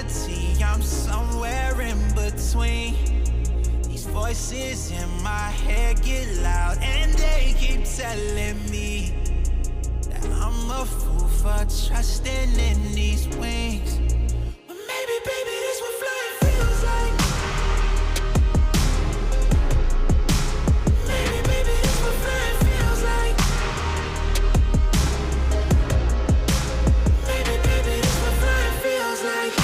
reality, I'm somewhere in between. These voices in my head get loud and they keep telling me that I'm a fool for trusting in these wings. But maybe, baby, this what flying feels like. Maybe, baby, this what flying feels like. Maybe, baby, this what flying feels like.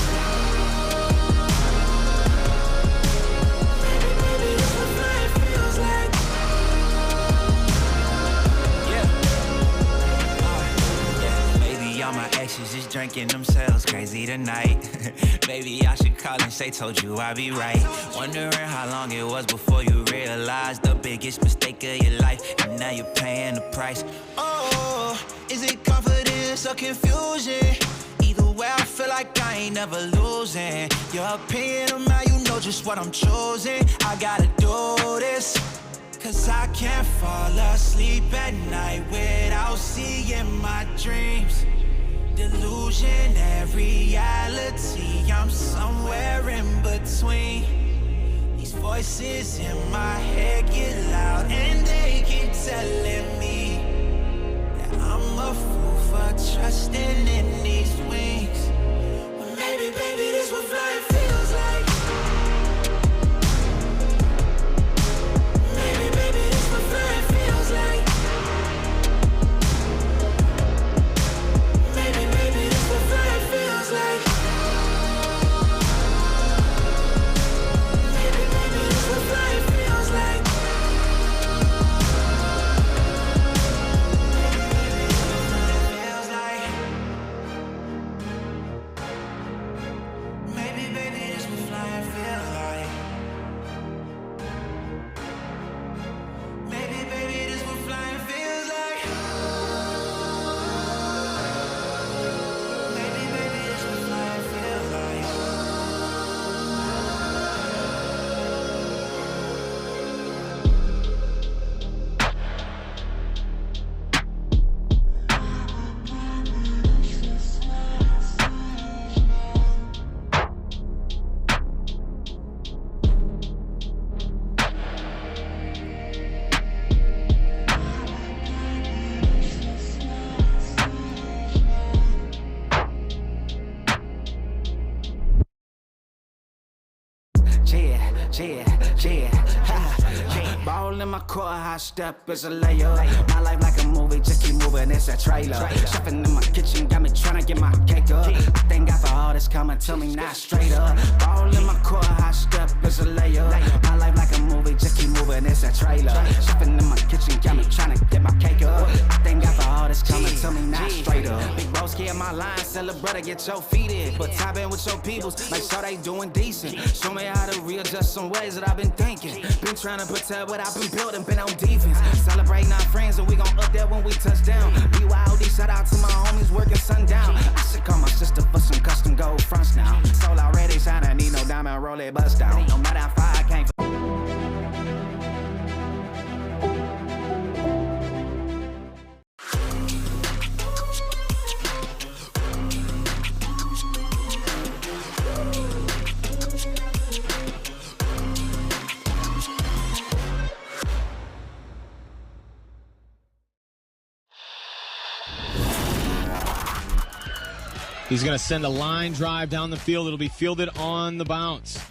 Maybe, baby, this what flying feels like. Maybe all my exes just drinking themselves crazy tonight. Maybe I should call and say, told you I'd be right. Wondering how long it was before you realized the biggest mistake of your life, and now you're paying the price. Oh, is it confidence or confusion? Either way, I feel like I ain't never losing. Your opinion of mine, you know just what I'm choosing. I gotta do this, cause I can't fall asleep at night without seeing my dreams. Delusion and reality, I'm somewhere in between. These voices in my head get loud and they keep telling me that I'm a fool for trusting in these wings. Well, maybe, baby, this what flying feels like. Maybe, baby, this what flying feels like. Maybe, baby, this what flying feels like. Maybe, baby, this what flying feels like. Maybe, baby, this what flying feels like. Maybe, baby, this what flying feels like. Maybe, baby, this what flying feels like. Yeah. Ball in my court, high step is a layup. My life like a movie, just keep moving, it's a trailer. Chefing in my kitchen, got me tryna get my cake up. I thank God for all this coming to me, not straight up. Ball in my court, high step is a layup. My life like a movie, just keep moving, it's a trailer. Chefing in my kitchen, got me tryna get my cake up. I thank God for all this coming to me, not straight up. Big bros get my line, sell a brother, get your feet in. But tap in with your peoples, make sure they doing decent. Show me how to readjust some ways that I've been thinking. Been trying to protect what I've been building, been on defense. Celebrating our friends and we gon' up there when we touch down. BYOD, shout out to my homies working sundown. I should call my sister for some custom gold fronts now. Soul already shining, need no diamond, roll it, bust down. No matter how far I came from. He's going to send a line drive down the field. It'll be fielded on the bounce.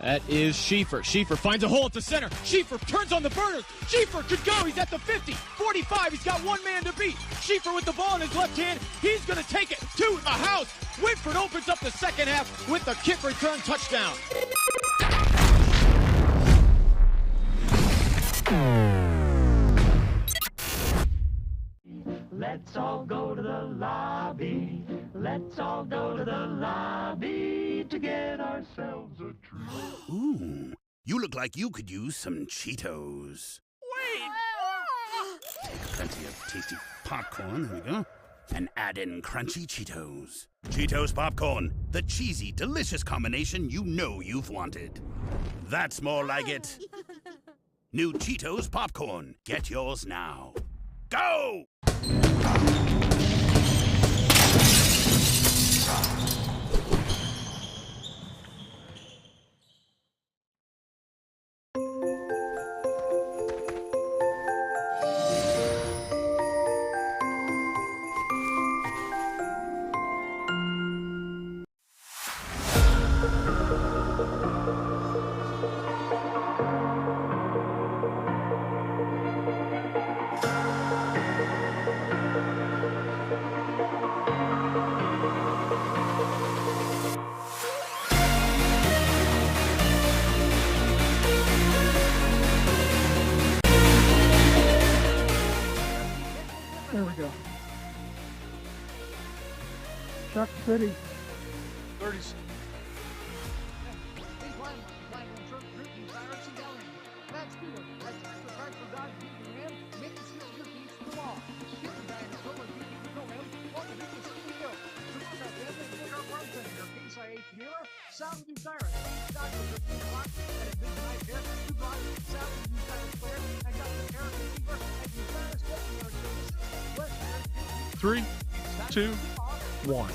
That is Schieffer. Schieffer finds a hole at the center. Schieffer turns on the burners. Schieffer could go. He's at the 50, 45. He's got one man to beat. Schieffer with the ball in his left hand. He's going to take it to the house. Wynford opens up the second half with the kick return touchdown. Let's all go to the lobby. Let's all go to the lobby to get ourselves a treat. Ooh, you look like you could use some Cheetos. Wait! Take plenty of tasty popcorn, there we go, and add in crunchy Cheetos. Cheetos popcorn, the cheesy, delicious combination you know you've wanted. That's more like it. New Cheetos popcorn. Get yours now. Go! Duck City. 30. Three, two, one.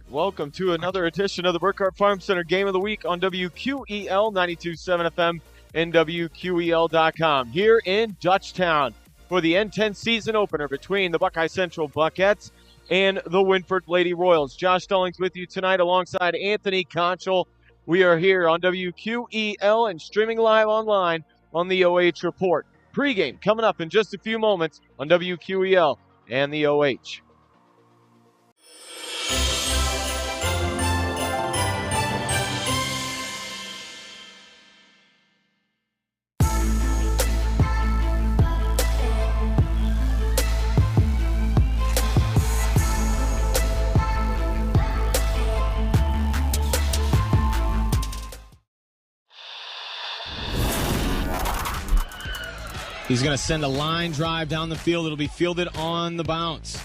Welcome to another edition of the Burkhart Farm Center Game of the Week on WQEL 92.7 FM and WQEL.com here in Dutchtown for the N10 season opener between the Buckeye Central Buckettes and the Wynford Lady Royals. Josh Stallings with you tonight alongside Anthony Conchel. We are here on WQEL and streaming live online on the OH Report. Pregame coming up in just a few moments on WQEL and the OH. He's going to send a line drive down the field. It'll be fielded on the bounce.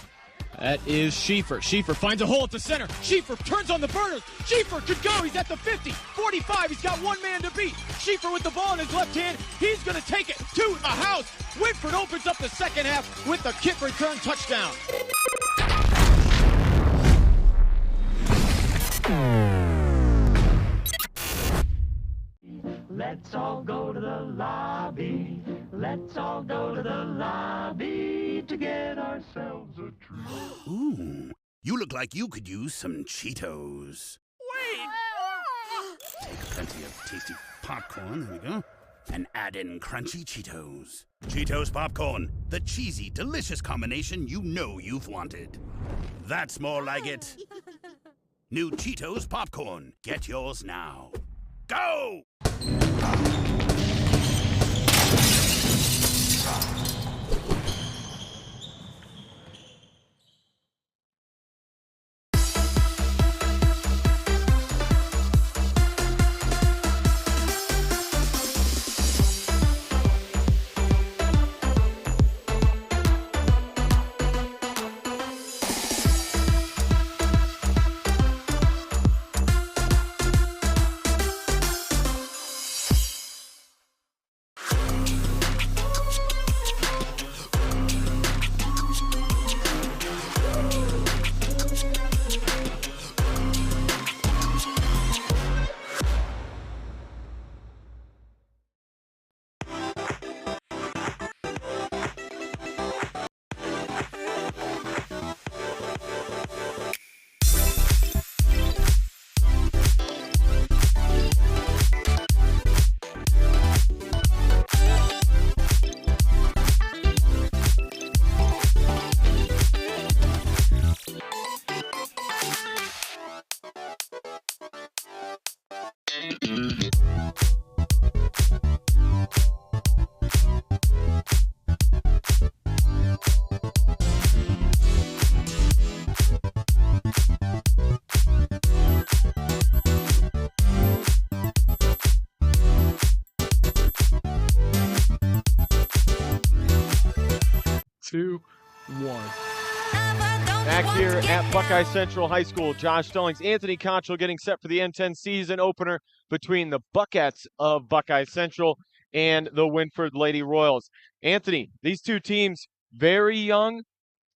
That is Schieffer. Schieffer finds a hole at the center. Schieffer turns on the burners. Schieffer could go. He's at the 50, 45. He's got one man to beat. Schieffer with the ball in his left hand. He's going to take it to the house. Wynford opens up the second half with the kick return touchdown. Let's all go to the lobby. Let's all go to the lobby to get ourselves a treat. Ooh, you look like you could use some Cheetos. Wait! Take plenty of tasty popcorn, there we go, and add in crunchy Cheetos. Cheetos Popcorn, the cheesy, delicious combination you know you've wanted. That's more like it. New Cheetos Popcorn. Get yours now. Go! Two, one. Back here at Buckeye Central High School, Josh Stallings, Anthony Conchel getting set for the N10 season opener between the Buckettes of Buckeye Central and the Wynford Lady Royals. Anthony, these two teams, very young,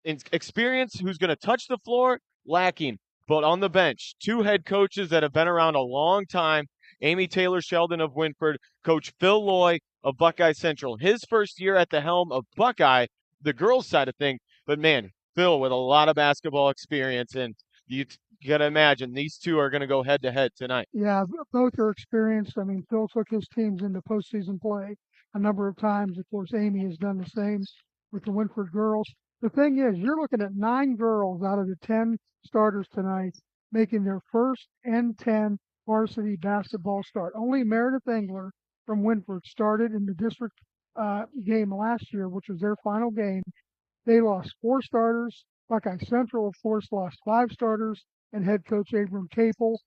in experience, who's going to touch the floor, lacking. But on the bench, two head coaches that have been around a long time, Amy Taylor-Sheldon of Wynford, Coach Phil Loy of Buckeye Central. His first year at the helm of Buckeye, the girls' side of things, but man, Phil with a lot of basketball experience, and you got to imagine these two are going to go head-to-head tonight. Yeah, both are experienced. I mean, Phil took his teams into postseason play a number of times. Of course, Amy has done the same with the Wynford girls. The thing is, you're looking at 9 girls out of the 10 starters tonight making their first N10 varsity basketball start. Only Meredith Engler from Wynford started in the district game last year, which was their final game. They lost 4 starters. Buckeye Central, of course, lost 5 starters, and head coach Abram Capel.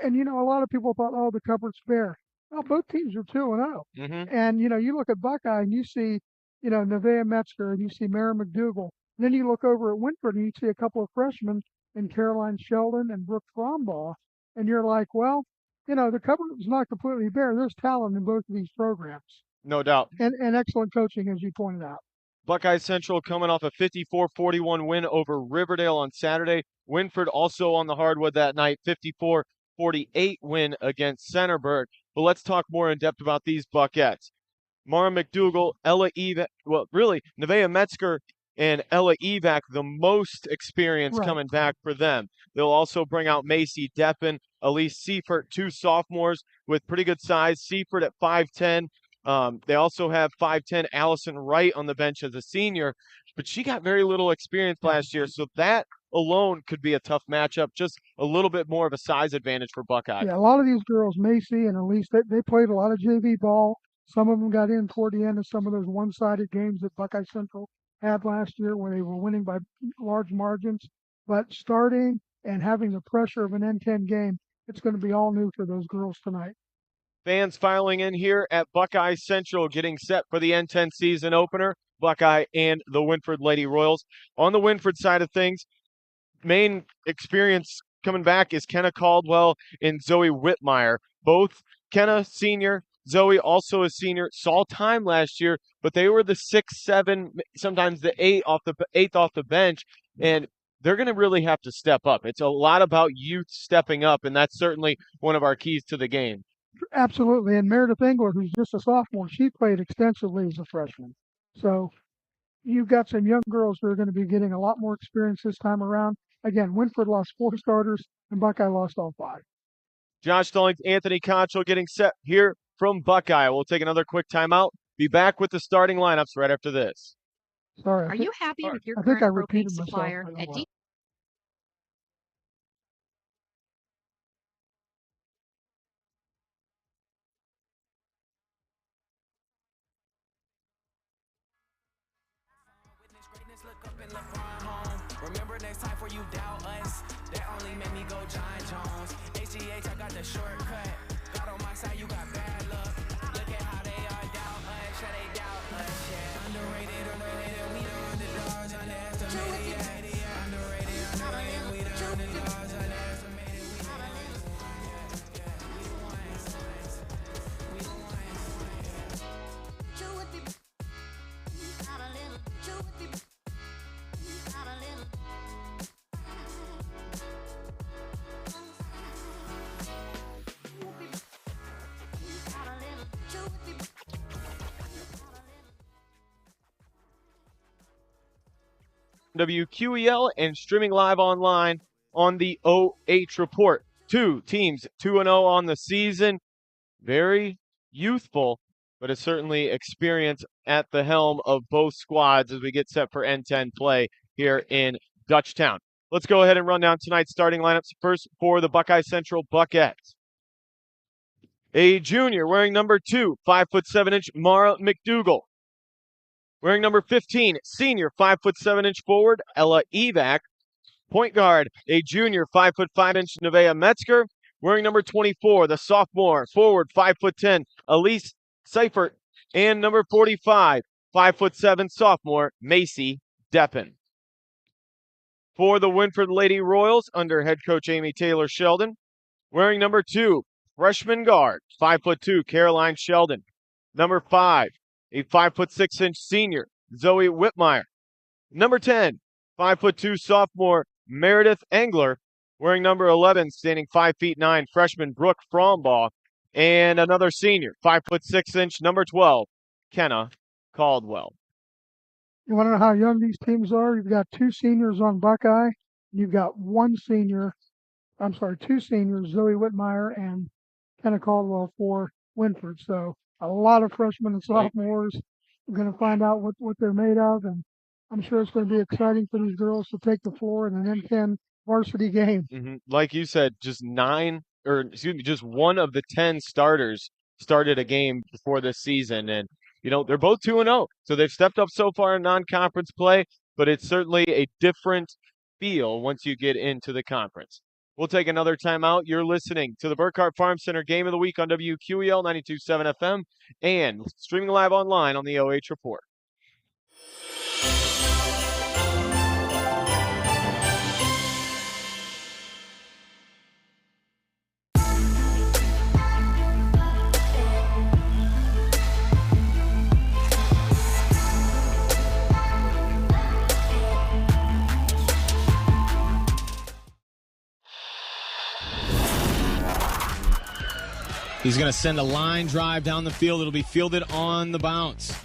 And, a lot of people thought, oh, the cupboard's bare. Well, both teams are 2-0. Mm-hmm. And, you look at Buckeye and you see, Nevaeh Metzger and you see Mara McDougal. And then you look over at Wynford and you see a couple of freshmen in Caroline Sheldon and Brooke Frombaugh. And you're like, well, the cupboard is not completely bare. There's talent in both of these programs. No doubt. And excellent coaching, as you pointed out. Buckeye Central coming off a 54-41 win over Riverdale on Saturday. Wynford also on the hardwood that night, 54-48 win against Centerburg. But let's talk more in depth about these Buckettes. Mara McDougal, Ella Evac, Nevaeh Metzger and Ella Evac, the most experience coming back for them. They'll also bring out Macy Deppen, Elise Seifert, 2 sophomores with pretty good size. Seifert at 5'10". They also have 5'10" Allison Wright on the bench as a senior, but she got very little experience last year, so that alone could be a tough matchup, just a little bit more of a size advantage for Buckeye. Yeah, a lot of these girls, Macy and Elise, they played a lot of JV ball. Some of them got in toward the end of some of those one-sided games that Buckeye Central had last year where they were winning by large margins. But starting and having the pressure of an N10 game, it's going to be all new for those girls tonight. Fans filing in here at Buckeye Central, getting set for the N10 season opener, Buckeye and the Wynford Lady Royals. On the Wynford side of things, main experience coming back is Kenna Caldwell and Zoe Whitmire. Both Kenna, senior, Zoe also a senior, saw time last year, but they were the 6, 7, sometimes the 8th off the bench, and they're going to really have to step up. It's a lot about youth stepping up, and that's certainly one of our keys to the game. Absolutely, and Meredith Engler, who's just a sophomore, she played extensively as a freshman. So you've got some young girls who are going to be getting a lot more experience this time around. Again, Wynford lost 4 starters, and Buckeye lost all 5. Josh Stallings, Anthony Concho getting set here from Buckeye. We'll take another quick timeout. Be back with the starting lineups right after this. Sorry. Are you happy with your I think current I repeated propane myself. supplier I don't at know. D? Remember next time for you doubt us. That only made me go John Jones. HGH, I got the shortcut. God on my side, you got bad luck. Look at how they are doubt us. Yeah, they doubt us. Yeah. Underrated, we the underdogs. Underestimated, yeah. Underrated, we the underdogs. Underestimated, we the WQEL and streaming live online on the OH Report. 2 teams, 2-0 on the season. Very youthful, but it's certainly experience at the helm of both squads as we get set for N10 play here in Dutchtown. Let's go ahead and run down tonight's starting lineups. First for the Buckeye Central Buckettes. A junior wearing number 2, 5'7" Mara McDougal. Wearing number 15, senior 5'7" forward Ella Evac. Point guard, a junior 5'5" Nevaeh Metzger. Wearing number 24, the sophomore forward 5'10" Elise Seifert. And number 45, 5'7" sophomore Macy Deppen. For the Wynford Lady Royals, under head coach Amy Taylor Sheldon. Wearing number 2, freshman guard 5'2" Caroline Sheldon. Number 5, a 5'6" senior, Zoe Whitmire. Number 10, 5'2" sophomore, Meredith Engler. Wearing number 11, standing 5'9", freshman Brooke Frombaugh. And another senior, 5'6", number 12, Kenna Caldwell. You want to know how young these teams are? You've got 2 seniors on Buckeye. You've got 2 seniors, Zoe Whitmire and Kenna Caldwell for Wynford. So a lot of freshmen and sophomores. We're going to find out what they're made of, and I'm sure it's going to be exciting for these girls to take the floor in an N10 varsity game. Mm-hmm. Like you said, just one of the 10 starters started a game before this season, and they're both 2-0, so they've stepped up so far in non-conference play. but it's certainly a different feel once you get into the conference. We'll take another timeout. You're listening to the Burkhart Farm Center Game of the Week on WQEL 92.7 FM and streaming live online on the OH Report. He's going to send a line drive down the field. It'll be fielded on the bounce.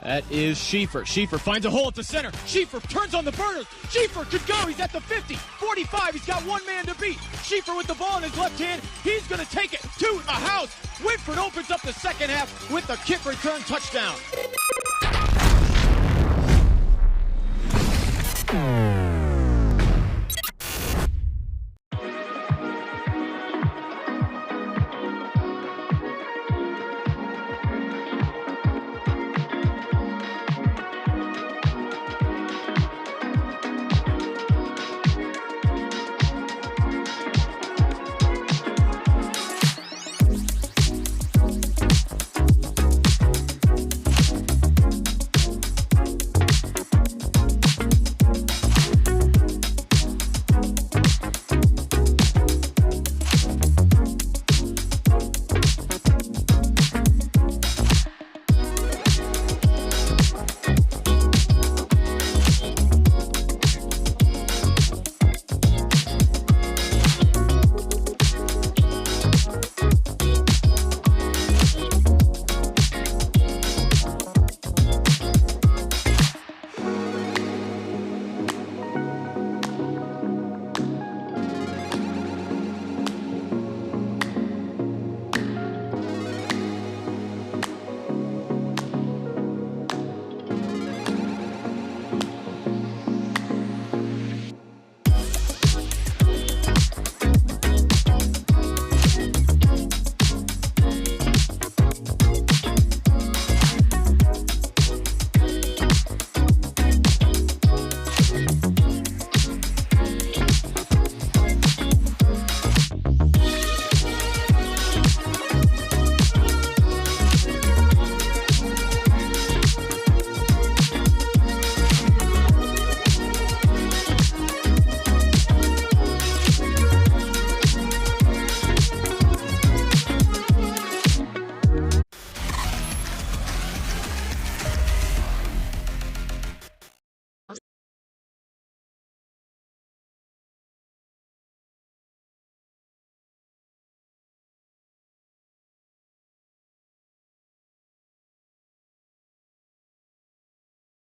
That is Schieffer. Schieffer finds a hole at the center. Schieffer turns on the burners. Schieffer could go. He's at the 50, 45. He's got one man to beat. Schieffer with the ball in his left hand. He's going to take it to the house. Wynford opens up the second half with the kick return touchdown.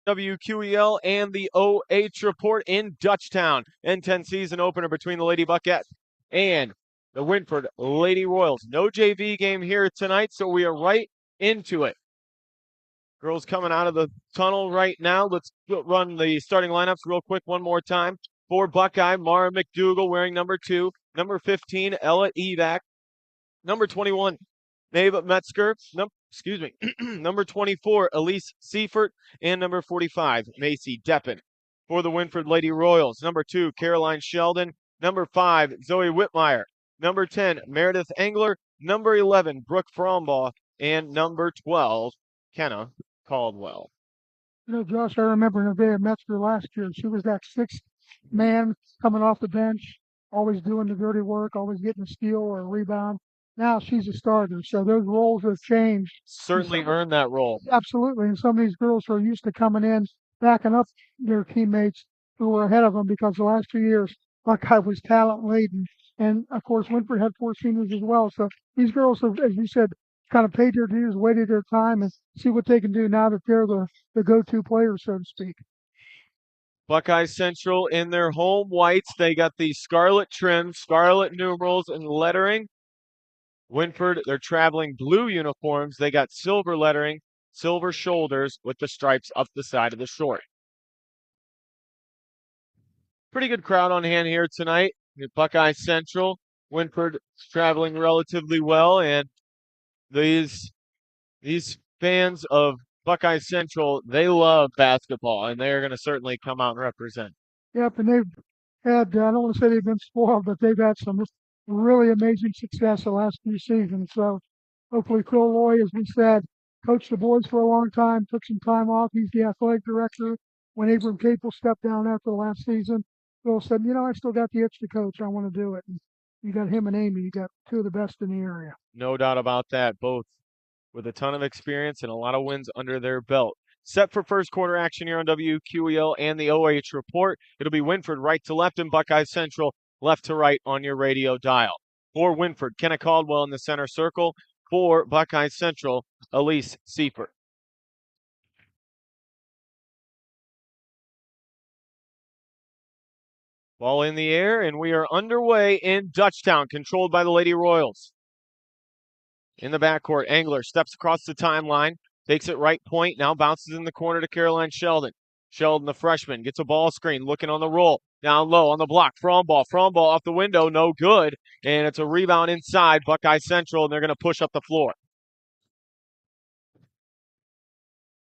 WQEL and the OH Report in Dutchtown. N10 season opener between the Lady Buckettes and the Wynford Lady Royals. No JV game here tonight, so we are right into it. Girls coming out of the tunnel right now. Let's run the starting lineups real quick one more time. For Buckeye, Mara McDougal wearing number 2. Number 15, Ella Evac. Number 21, Maeve Metzger. Number 24, Elise Seifert. And number 45, Macy Deppen. For the Wynford Lady Royals, number 2, Caroline Sheldon. Number 5, Zoe Whitmire. Number 10, Meredith Engler. Number 11, Brooke Frombaugh. And number 12, Kenna Caldwell. You know, Josh, I remember Nevaeh Metzger last year. She was that sixth man coming off the bench, always doing the dirty work, always getting a steal or a rebound. Now she's a starter, so those roles have changed. Certainly earned that role. Absolutely, and some of these girls are used to coming in, backing up their teammates who were ahead of them because the last 2 years, Buckeye was talent laden. And of course, Wynford had 4 seniors as well. So these girls have, as you said, kind of paid their dues, waited their time, and see what they can do now that they're the go-to players, so to speak. Buckeye Central in their home whites. They got the scarlet trim, scarlet numerals, and lettering. Wynford, they're traveling blue uniforms. They got silver lettering, silver shoulders with the stripes up the side of the short. Pretty good crowd on hand here tonight at Buckeye Central. Wynford traveling relatively well, and these fans of Buckeye Central, they love basketball, and they're going to certainly come out and represent. Yep, and they've had, I don't want to say they've been spoiled, but they've had some really amazing success the last few seasons. So hopefully Phil Loy, as we said, coached the boys for a long time, took some time off. He's the athletic director. When Abram Capel stepped down after the last season, Phil said, I still got the itch to coach. I want to do it. And you got him and Amy. You got two of the best in the area. No doubt about that, both with a ton of experience and a lot of wins under their belt. Set for first quarter action here on WQEL and the OH Report. It'll be Wynford right to left and Buckeye Central left to right on your radio dial. For Wynford, Kenna Caldwell in the center circle. For Buckeye Central, Elise Seifert. Ball in the air, and we are underway in Dutchtown, controlled by the Lady Royals. In the backcourt, Angler steps across the timeline, takes it right point, now bounces in the corner to Caroline Sheldon. Sheldon, the freshman, gets a ball screen, looking on the roll. Down low on the block, Fromball off the window, no good. And it's a rebound inside Buckeye Central, and they're going to push up the floor.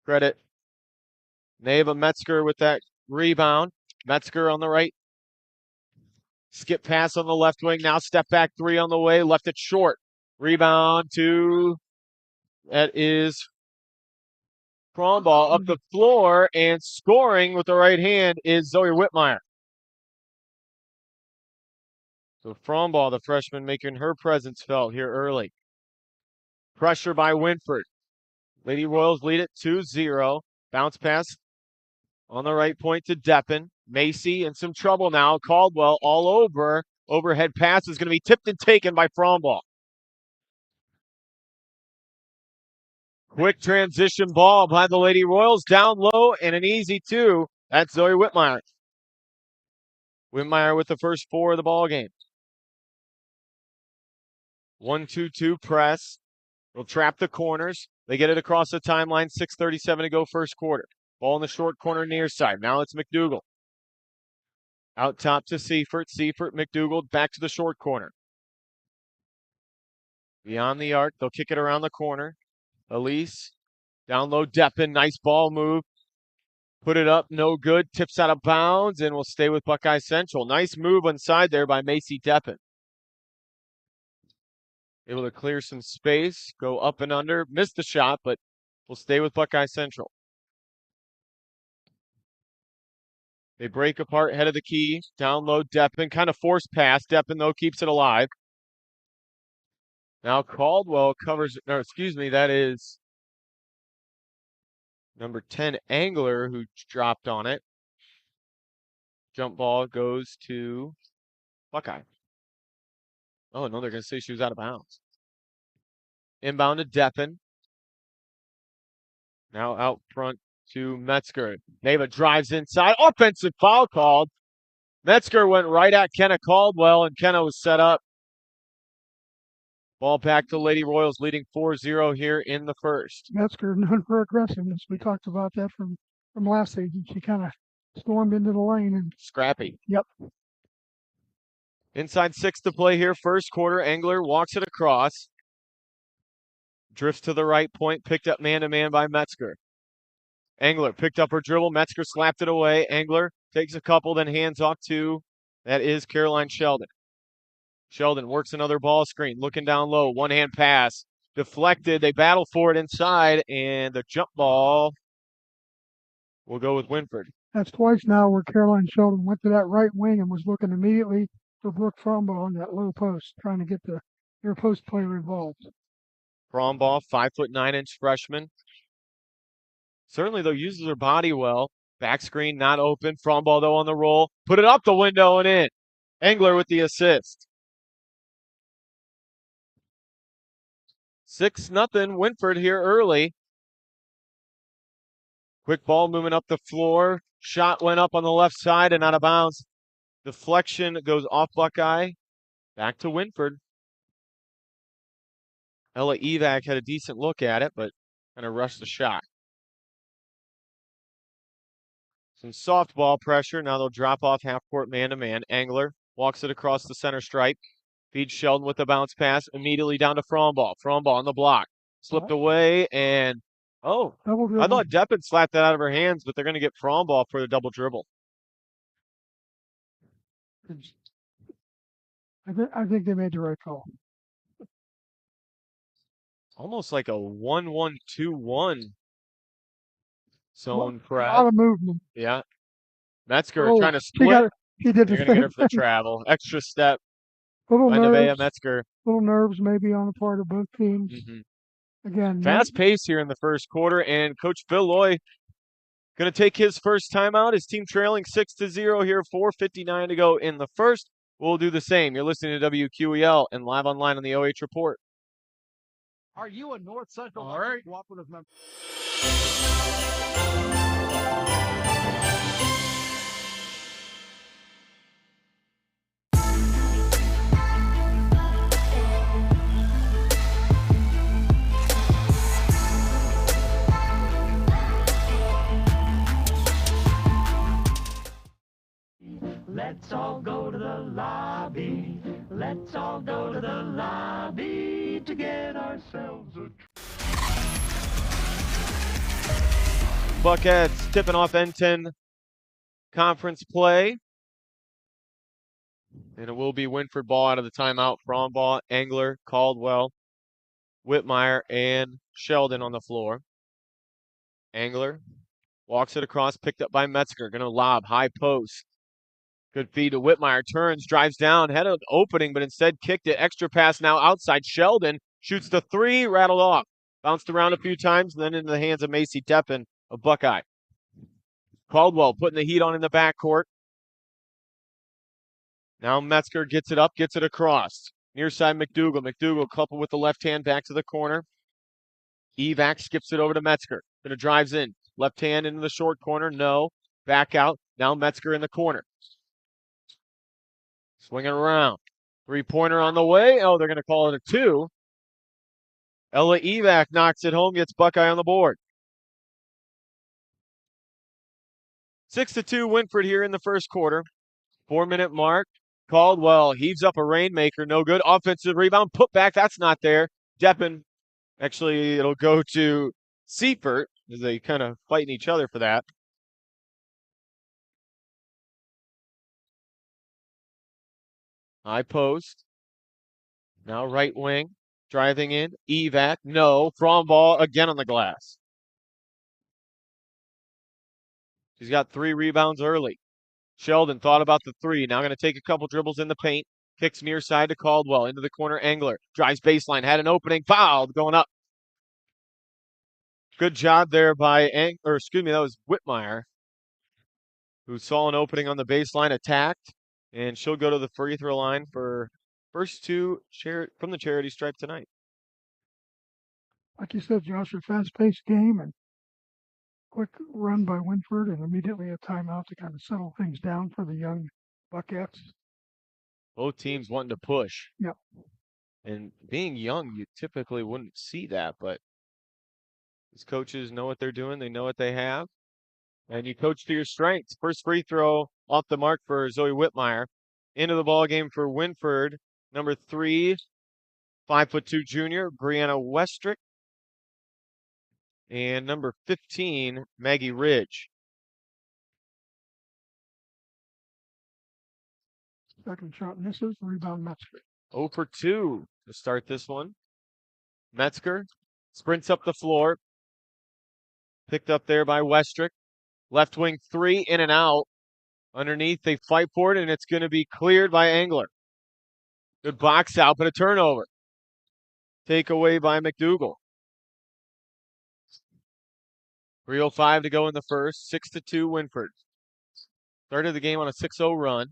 Credit Neva Metzger with that rebound. Metzger on the right. Skip pass on the left wing, now step back three on the way, left it short. Rebound that is Fromball up the floor, and scoring with the right hand is Zoe Whitmire. So Fromball, the freshman, making her presence felt here early. Pressure by Wynford. Lady Royals lead it 2-0. Bounce pass on the right point to Deppen. Macy in some trouble now. Caldwell all over. Overhead pass is going to be tipped and taken by Fromball. Quick transition ball by the Lady Royals. Down low and an easy two. That's Zoe Whitmire. Whitmire with the first four of the ball game. 1-2-2 press. They'll trap the corners. They get it across the timeline. 6:37 to go first quarter. Ball in the short corner near side. Now it's McDougal. Out top to Seifert. Seifert, McDougal back to the short corner. Beyond the arc. They'll kick it around the corner. Elise. Down low, Deppen. Nice ball move. Put it up. No good. Tips out of bounds and will stay with Buckeye Central. Nice move inside there by Macy Deppen. Able to clear some space. Go up and under. Missed the shot, but will stay with Buckeye Central. They break apart, head of the key, down low, Deppen, kind of forced pass. Deppen, though, keeps it alive. Now Caldwell covers, that is number 10, Angler, who dropped on it. Jump ball goes to Buckeye. Oh, no, they're going to say she was out of bounds. Inbound to Deppen. Now out front to Metzger. Neva drives inside. Offensive foul called. Metzger went right at Kenna Caldwell, and Kenna was set up. Ball back to Lady Royals, leading 4-0 here in the first. Metzger known for aggressiveness. We talked about that from last season. She kind of stormed into the lane and scrappy. Yep. Inside 6 to play here. First quarter. Angler walks it across. Drifts to the right point. Picked up man-to-man by Metzger. Angler picked up her dribble. Metzger slapped it away. Angler takes a couple, then hands off to, that is Caroline Sheldon. Sheldon works another ball screen. Looking down low. One-hand pass. Deflected. They battle for it inside, and the jump ball will go with Wynford. That's twice now where Caroline Sheldon went to that right wing and was looking immediately for Brooke Fromball on that low post, trying to get their post player involved. Fromball, 5'9" freshman. Certainly, though, uses her body well. Back screen not open. Fromball, though, on the roll. Put it up the window and in. Angler with the assist. 6-0 Wynford here early. Quick ball moving up the floor. Shot went up on the left side and out of bounds. Deflection goes off Buckeye. Back to Wynford. Ella Evac had a decent look at it, but kind of rushed the shot. Some softball pressure. Now they'll drop off half-court man-to-man. Angler walks it across the center stripe. Feeds Sheldon with the bounce pass. Immediately down to Fromball. Fromball on the block. Slipped away, and Oh, Double I dribble. thought Deppen slapped that out of her hands, but they're going to get Fromball for the double dribble. I think they made the right call. Almost like a 1-1-2-1 zone A press. lot of movement. Yeah. Metzger Oh, trying to she split. did the They're going to get her same for the thing. travel. Extra step Little by Nevaeh nerves, Metzger. little nerves maybe on the part of both teams. Again, Fast pace here in the first quarter, and Coach Phil Loy going to take his first timeout. His team trailing 6-0 here, 4:59 to go in the first. We'll do the same. You're listening to WQEL and live online on the OH Report. Are you a North Central cooperative member? Let's all go to the lobby. Let's all go to the lobby to get ourselves a Buckheads tipping off N10 conference play. And it will be Wynford ball out of the timeout. Fromball, Engler, Caldwell, Whitmire, and Sheldon on the floor. Engler walks it across, picked up by Metzger. Going to lob, high post. Good feed to Whitmire. Turns, drives down, had an opening, but instead kicked it. Extra pass now outside. Sheldon shoots the three, rattled off. Bounced around a few times, and then into the hands of Macy Deppen of Buckeye. Caldwell putting the heat on in the backcourt. Now Metzger gets it up, gets it across. Near side McDougal. McDougal coupled with the left hand back to the corner. Evac skips it over to Metzger. Gonna drives in. Left hand into the short corner. No. Back out. Now Metzger in the corner. Swinging around. Three-pointer on the way. Oh, they're going to call it a two. Ella Evac knocks it home, gets Buckeye on the board. 6-2 Wynford here in the first quarter. 4-minute mark. Caldwell heaves up a rainmaker. No good. Offensive rebound. Put back. That's not there. Deppen. Actually, it'll go to Seifert as they kind of fighting each other for that. High post. Now right wing. Driving in. Evac. No. Fromball again on the glass. He's got 3 rebounds early. Sheldon thought about the 3. Now going to take a couple dribbles in the paint. Kicks near side to Caldwell. Into the corner, Engler. Drives baseline. Had an opening. Fouled. Going up. Good job there by that was Whitmire, who saw an opening on the baseline, attacked, and she'll go to the free throw line for first 2 from the charity stripe tonight. Like you said, Josh, a fast-paced game and quick run by Wynford and immediately a timeout to kind of settle things down for the young Buckettes. Both teams wanting to push. Yep. And being young, you typically wouldn't see that, but these coaches know what they're doing. They know what they have. And you coach to your strengths. First free throw off the mark for Zoe Whitmire. Into the ball game for Wynford, number 3, 5'2" junior, Brianna Westrick. And number 15, Maggie Ridge. Second shot misses. Rebound Metzger. 0 for 2 to start this one. Metzger sprints up the floor. Picked up there by Westrick. Left wing 3, in and out. Underneath, they fight for it, and it's going to be cleared by Engler. Good box out, but a turnover. Takeaway by McDougal. 3:05 to go in the first. 6-2 Wynford. Started the game on a 6-0 run.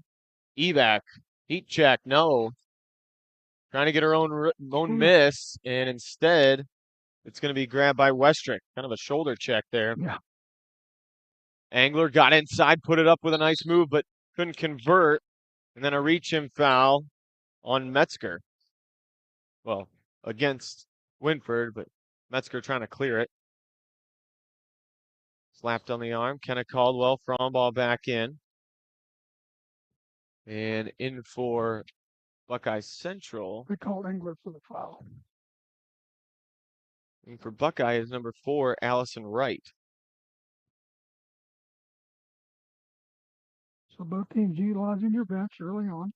Evac, heat check, no. Trying to get her own miss, and instead, it's going to be grabbed by Westrick. Kind of a shoulder check there. Yeah. Engler got inside, put it up with a nice move, but couldn't convert. And then a reach-in foul on Metzger. Well, against Wynford, but Metzger trying to clear it. Slapped on the arm. Kenna Caldwell, Fromball back in. And in for Buckeye Central. They called Engler for the foul. And for Buckeye is number 4, Allison Wright. So both teams utilizing your bench early on.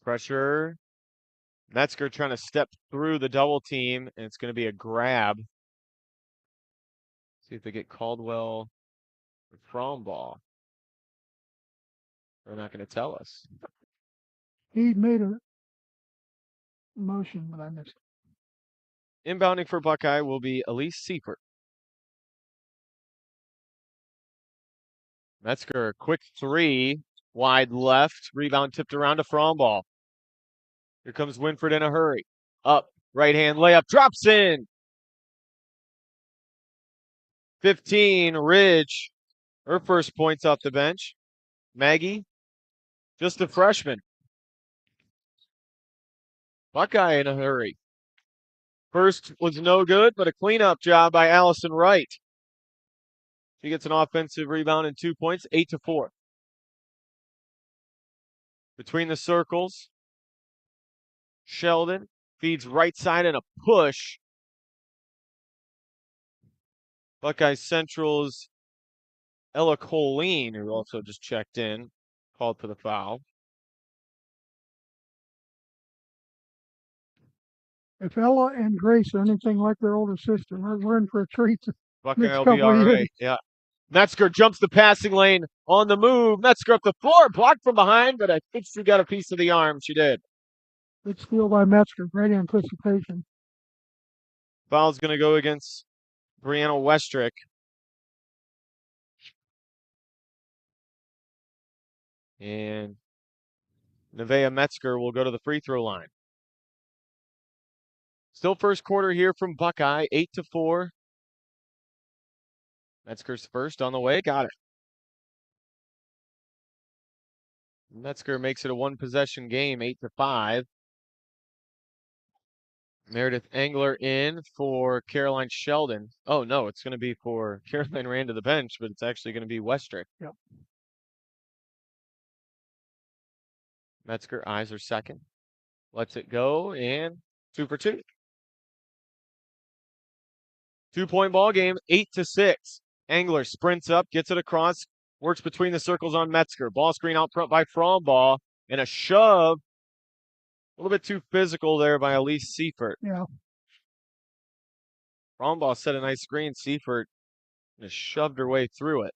Pressure. Metzger trying to step through the double team, and it's going to be a grab. See if they get Caldwell or Frombaugh. They're not going to tell us. He made a motion, but I missed it. Inbounding for Buckeye will be Elise Seifert. Metzger, quick 3, wide left. Rebound tipped around to Frombaugh. Here comes Wynford in a hurry. Up, right hand layup, drops in. 15, Ridge. Her first points off the bench. Maggie, just a freshman. Buckeye in a hurry. First was no good, but a cleanup job by Allison Wright. She gets an offensive rebound and 2 points, 8-4. Between the circles, Sheldon feeds right side and a push. Buckeye Central's Ella Colleen, who also just checked in, called for the foul. If Ella and Grace are anything like their older sister, we're in for a treat. Buckeye Next will be couple all of right. years. Yeah. Metzger jumps the passing lane on the move. Metzger up the floor, blocked from behind, but I think she got a piece of the arm. She did. Good steal by Metzger. Great anticipation. Foul's going to go against Brianna Westrick. And Nevaeh Metzger will go to the free throw line. Still first quarter here from Buckeye, 8-4. Metzger's first on the way, got it. Metzger makes it a one-possession game, 8-5. Meredith Engler in for Caroline Sheldon. Oh, no, it's going to be for Caroline ran to the bench, but it's actually going to be Westrick. Yep. Metzger eyes her second. Lets it go, and 2 for 2. 2-point ball game, 8-6. Engler sprints up, gets it across, works between the circles on Metzger. Ball screen out front by Frombaugh, and a shove. A little bit too physical there by Elise Seifert. Yeah. Frombaugh set a nice screen. Seifert just shoved her way through it.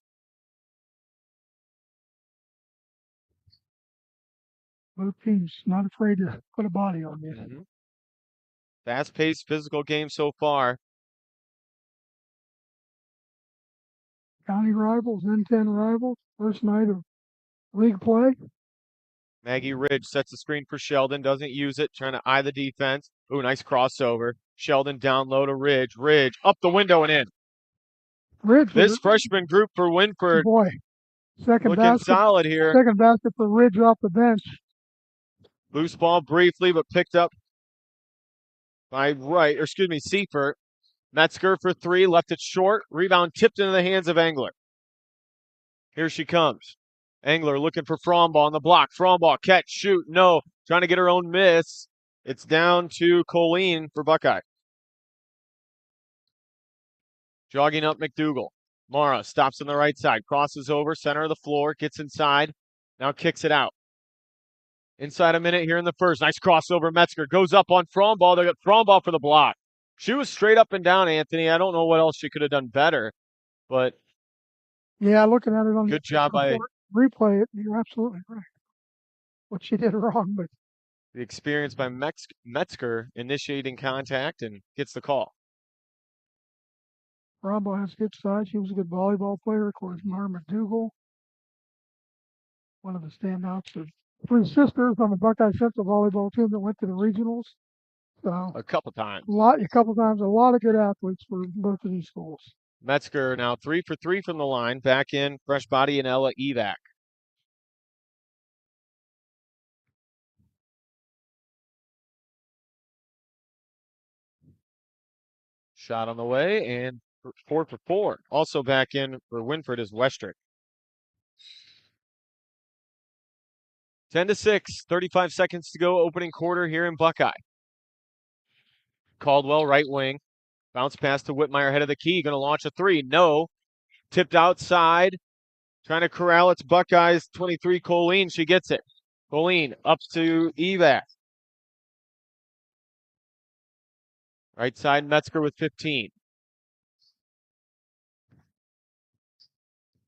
Both teams not afraid to put a body on you. Mm-hmm. Fast-paced, physical game so far. County rivals, N10 rivals, first night of league play. Maggie Ridge sets the screen for Sheldon, doesn't use it, trying to eye the defense. Ooh, nice crossover. Sheldon down low to Ridge. Ridge up the window and in. Ridge. This freshman group for Wynford Boy, second looking basket, solid here. Second basket for Ridge off the bench. Loose ball briefly, but picked up by Seifert. Metzger for 3, left it short. Rebound tipped into the hands of Engler. Here she comes. Engler looking for Frombaugh on the block. Frombaugh, catch, shoot, no. Trying to get her own miss. It's down to Colleen for Buckeye. Jogging up McDougal. Mara stops on the right side, crosses over, center of the floor, gets inside, now kicks it out. Inside a minute here in the first. Nice crossover. Metzger goes up on Frombaugh. They got Frombaugh for the block. She was straight up and down, Anthony. I don't know what else she could have done better, but yeah, looking at it on good job by replay it. You're absolutely right. What she did wrong, but the experience by Metzger initiating contact and gets the call. Frombaugh has good size. She was a good volleyball player. Of course, Mara McDougal, one of the standouts of 3 sisters on the Buckeye Central volleyball team that went to the regionals. So a couple times. A lot of good athletes for both of these schools. Metzger now 3 for 3 from the line. Back in, fresh body and Ella Evac. Shot on the way, and 4 for 4. Also back in for Wynford is Westrick. 10-6, 35 seconds to go, opening quarter here in Buckeye. Caldwell, right wing. Bounce pass to Whitmire, head of the key. Going to launch a three. No. Tipped outside. Trying to corral its Buckeyes 23, Colleen. She gets it. Colleen up to Evac. Right side, Metzger with 15.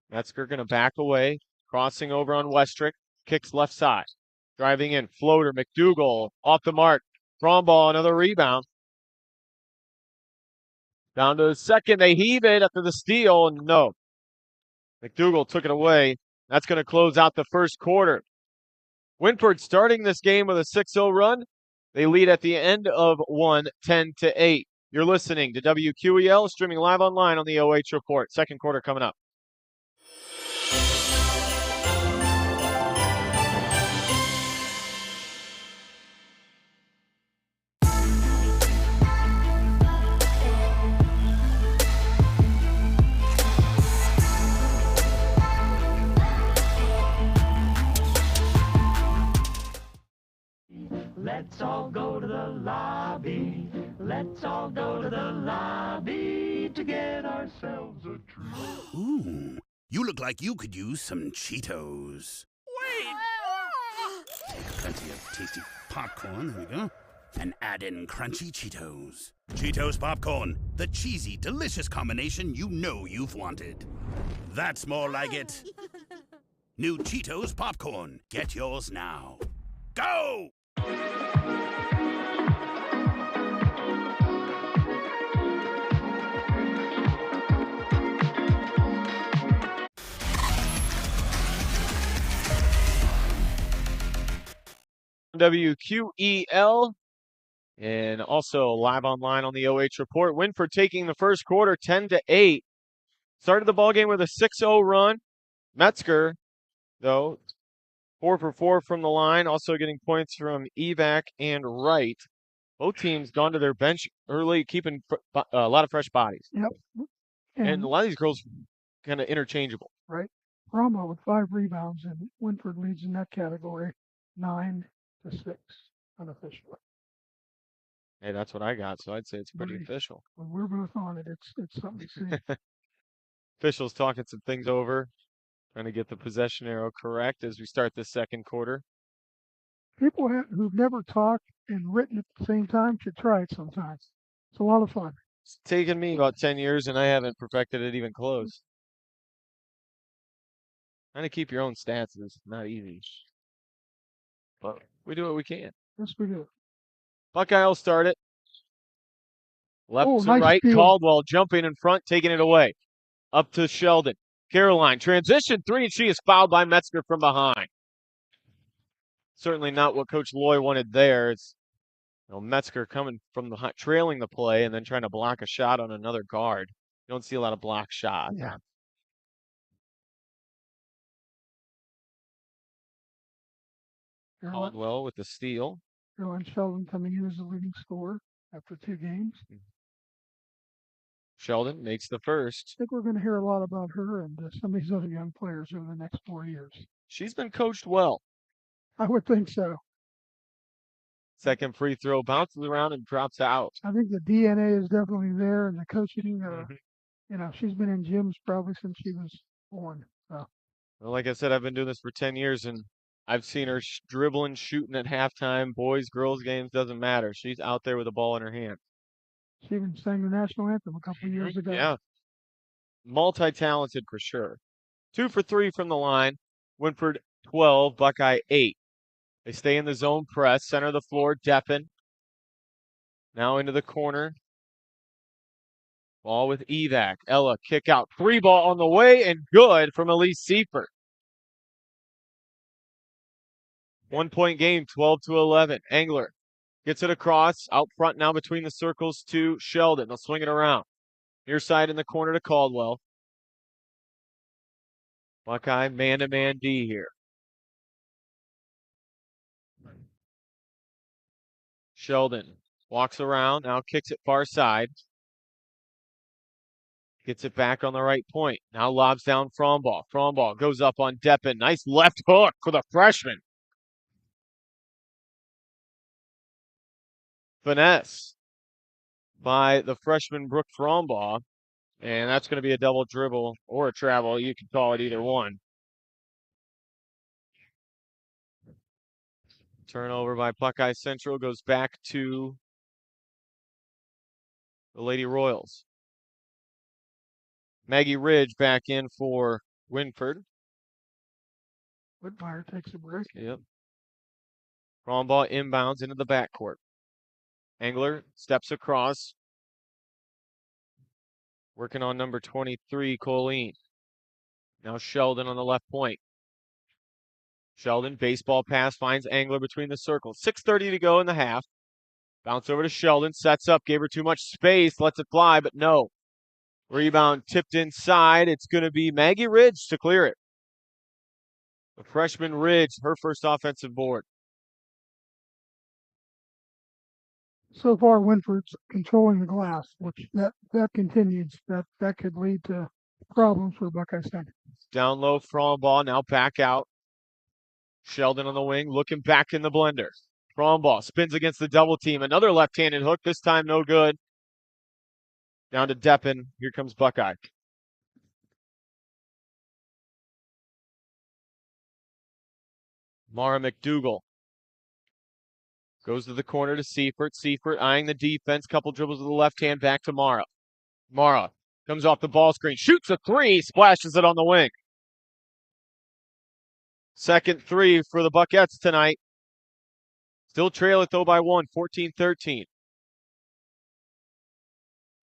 Metzger going to back away. Crossing over on Westrick. Kicks left side. Driving in. Floater. McDougal off the mark. Fromball, another rebound. Down to the second. They heave it after the steal. No. McDougal took it away. That's going to close out the first quarter. Wynford starting this game with a 6-0 run. They lead at the end of one, 10-8. You're listening to WQEL, streaming live online on the OH Report. Second quarter coming up. Let's all go to the lobby. Let's all go to the lobby to get ourselves a treat. Ooh, you look like you could use some Cheetos. Wait! Take plenty of tasty popcorn, there we go. And add in crunchy Cheetos. Cheetos Popcorn, the cheesy, delicious combination you know you've wanted. That's more like it. New Cheetos Popcorn. Get yours now. Go! WQEL and also live online on the OH Report. Wynford taking the first quarter 10-8. Started the ball game with a 6-0 run. Metzger, though, 4 for 4 from the line, also getting points from Evac and Wright. Both teams gone to their bench early, keeping a lot of fresh bodies. Yep. And a lot of these girls kind of interchangeable. Right. Rama with 5 rebounds, and Wynford leads in that category, 9-6 unofficially. Hey, that's what I got, so I'd say it's pretty official. When we're both on it, it's something to see. Officials talking some things over, trying to get the possession arrow correct as we start the second quarter. People who've never talked and written at the same time should try it sometimes. It's a lot of fun. It's taken me about 10 years, and I haven't perfected it even close. Trying to keep your own stats is not easy. But we do what we can. Yes, we do. Buckeye will start it. Left to nice right. steal. Caldwell jumping in front, taking it away. Up to Sheldon. Caroline, transition 3, and she is fouled by Metzger from behind. Certainly not what Coach Loy wanted there. It's Metzger coming from the trailing the play and then trying to block a shot on another guard. You don't see a lot of block shots. Yeah. Caldwell with the steal. Caroline Sheldon coming in as the leading scorer after 2 games. Sheldon makes the first. I think we're going to hear a lot about her and some of these other young players over the next 4 years. She's been coached well. I would think so. Second free throw bounces around and drops out. I think the DNA is definitely there, and the coaching, she's been in gyms probably since she was born. So. Well, like I said, I've been doing this for 10 years, and I've seen her dribbling, shooting at halftime, boys, girls games, doesn't matter. She's out there with the ball in her hand. She even sang the national anthem a couple of years ago. Yeah. Multi-talented for sure. 2 for 3 from the line. Wynford 12, Buckeye 8. They stay in the zone press, center of the floor, Deppen. Now into the corner. Ball with Evac. Ella, kick out. 3 ball on the way, and good from Elise Seifert. 1-point game, 12-11. Engler gets it across. Out front now between the circles to Sheldon. They'll swing it around. Near side in the corner to Caldwell. Buckeye man-to-man D here. Sheldon walks around, now kicks it far side. Gets it back on the right point. Now lobs down Fromball. Fromball goes up on Deppen. Nice left hook for the freshman. Finesse. by the freshman Brooke Frombaugh. And that's going to be a double dribble or a travel. You can call it either one. Turnover by Buckeye Central goes back to the Lady Royals. Maggie Ridge back in for Wynford. Whitmire takes a break. Yep. Frombaugh inbounds into the backcourt. Angler steps across. Working on number 23, Colleen. Now Sheldon on the left point. Sheldon, baseball pass, finds Angler between the circles. 6:30 to go in the half. Bounce over to Sheldon, sets up, gave her too much space, lets it fly, but no. Rebound tipped inside. It's going to be Maggie Ridge to clear it. The freshman Ridge, her first offensive board. So far, Winford's controlling the glass, which that continues. That could lead to problems for Buckeye Central. Down low, Frombaugh, now back out. Sheldon on the wing, looking back in the blender. Frombaugh spins against the double team. Another left-handed hook, this time no good. Down to Deppen. Here comes Buckeye. Mara McDougal goes to the corner to Seifert. Seifert eyeing the defense. Couple dribbles with the left hand back to Mara. Mara comes off the ball screen. Shoots a three. Splashes it on the wing. Second three for the Buckettes tonight. Still trail it though by one. 14-13.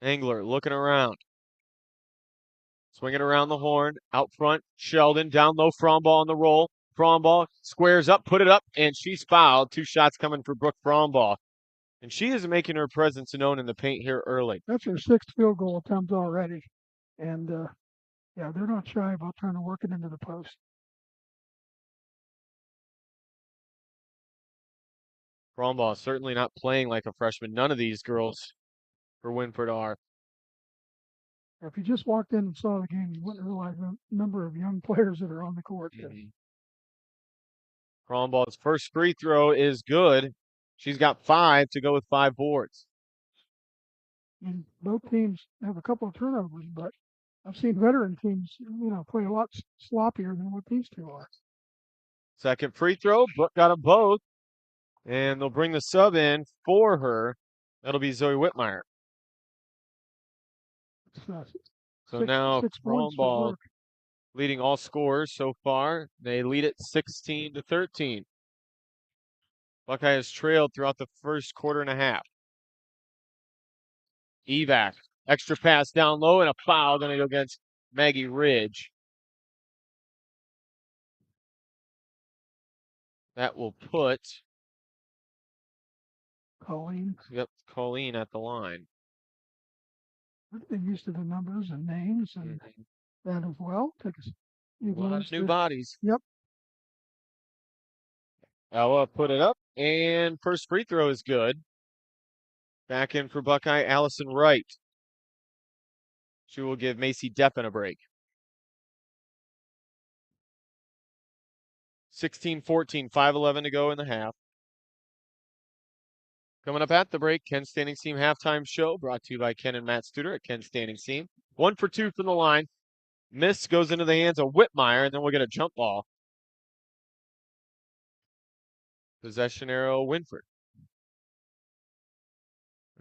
Angler looking around. Swinging around the horn. Out front. Sheldon. Down low. Frombaugh on the roll. Frombaugh squares up, put it up, and she's fouled. 2 shots coming for Brooke Frombaugh. And she is making her presence known in the paint here early. That's her 6th field goal attempt already. And, yeah, they're not shy about trying to work it into the post. Frombaugh certainly not playing like a freshman. None of these girls for Wynford are. If you just walked in and saw the game, you wouldn't realize the number of young players that are on the court. Frombaugh's first free throw is good. She's got 5 to go with 5 boards. And both teams have a couple of turnovers, but I've seen veteran teams, play a lot sloppier than what these two are. Second free throw, Brooke got them both. And they'll bring the sub in for her. That'll be Zoe Whitmire. So now Frombaugh leading all scorers so far. They lead it 16-13. Buckeye has trailed throughout the first quarter and a half. Evac, extra pass down low, and a foul going to go against Maggie Ridge. That will put Colleen. Yep, Colleen at the line. They're used to the numbers and names and that as well. Take a lot of new bodies. Yep. Ella put it up, and first free throw is good. Back in for Buckeye, Allison Wright. She will give Macy Deppen a break. 16-14, 5:11 to go in the half. Coming up at the break, Ken Standing Seam halftime show brought to you by Ken and Matt Studer at Ken Standing Seam. 1 for 2 from the line. Miss goes into the hands of Whitmire, and then we'll get a jump ball. Possession arrow, Wynford.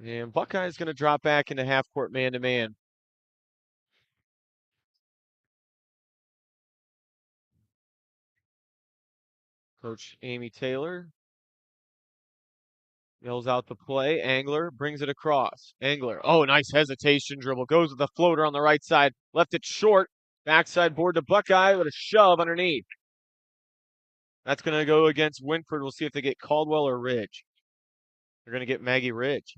And Buckeye's going to drop back into half-court man-to-man. Coach Amy Taylor yells out the play. Angler brings it across. Angler, oh, nice hesitation dribble. Goes with the floater on the right side. Left it short. Backside board to Buckeye with a shove underneath. That's going to go against Wynford. We'll see if they get Caldwell or Ridge. They're going to get Maggie Ridge.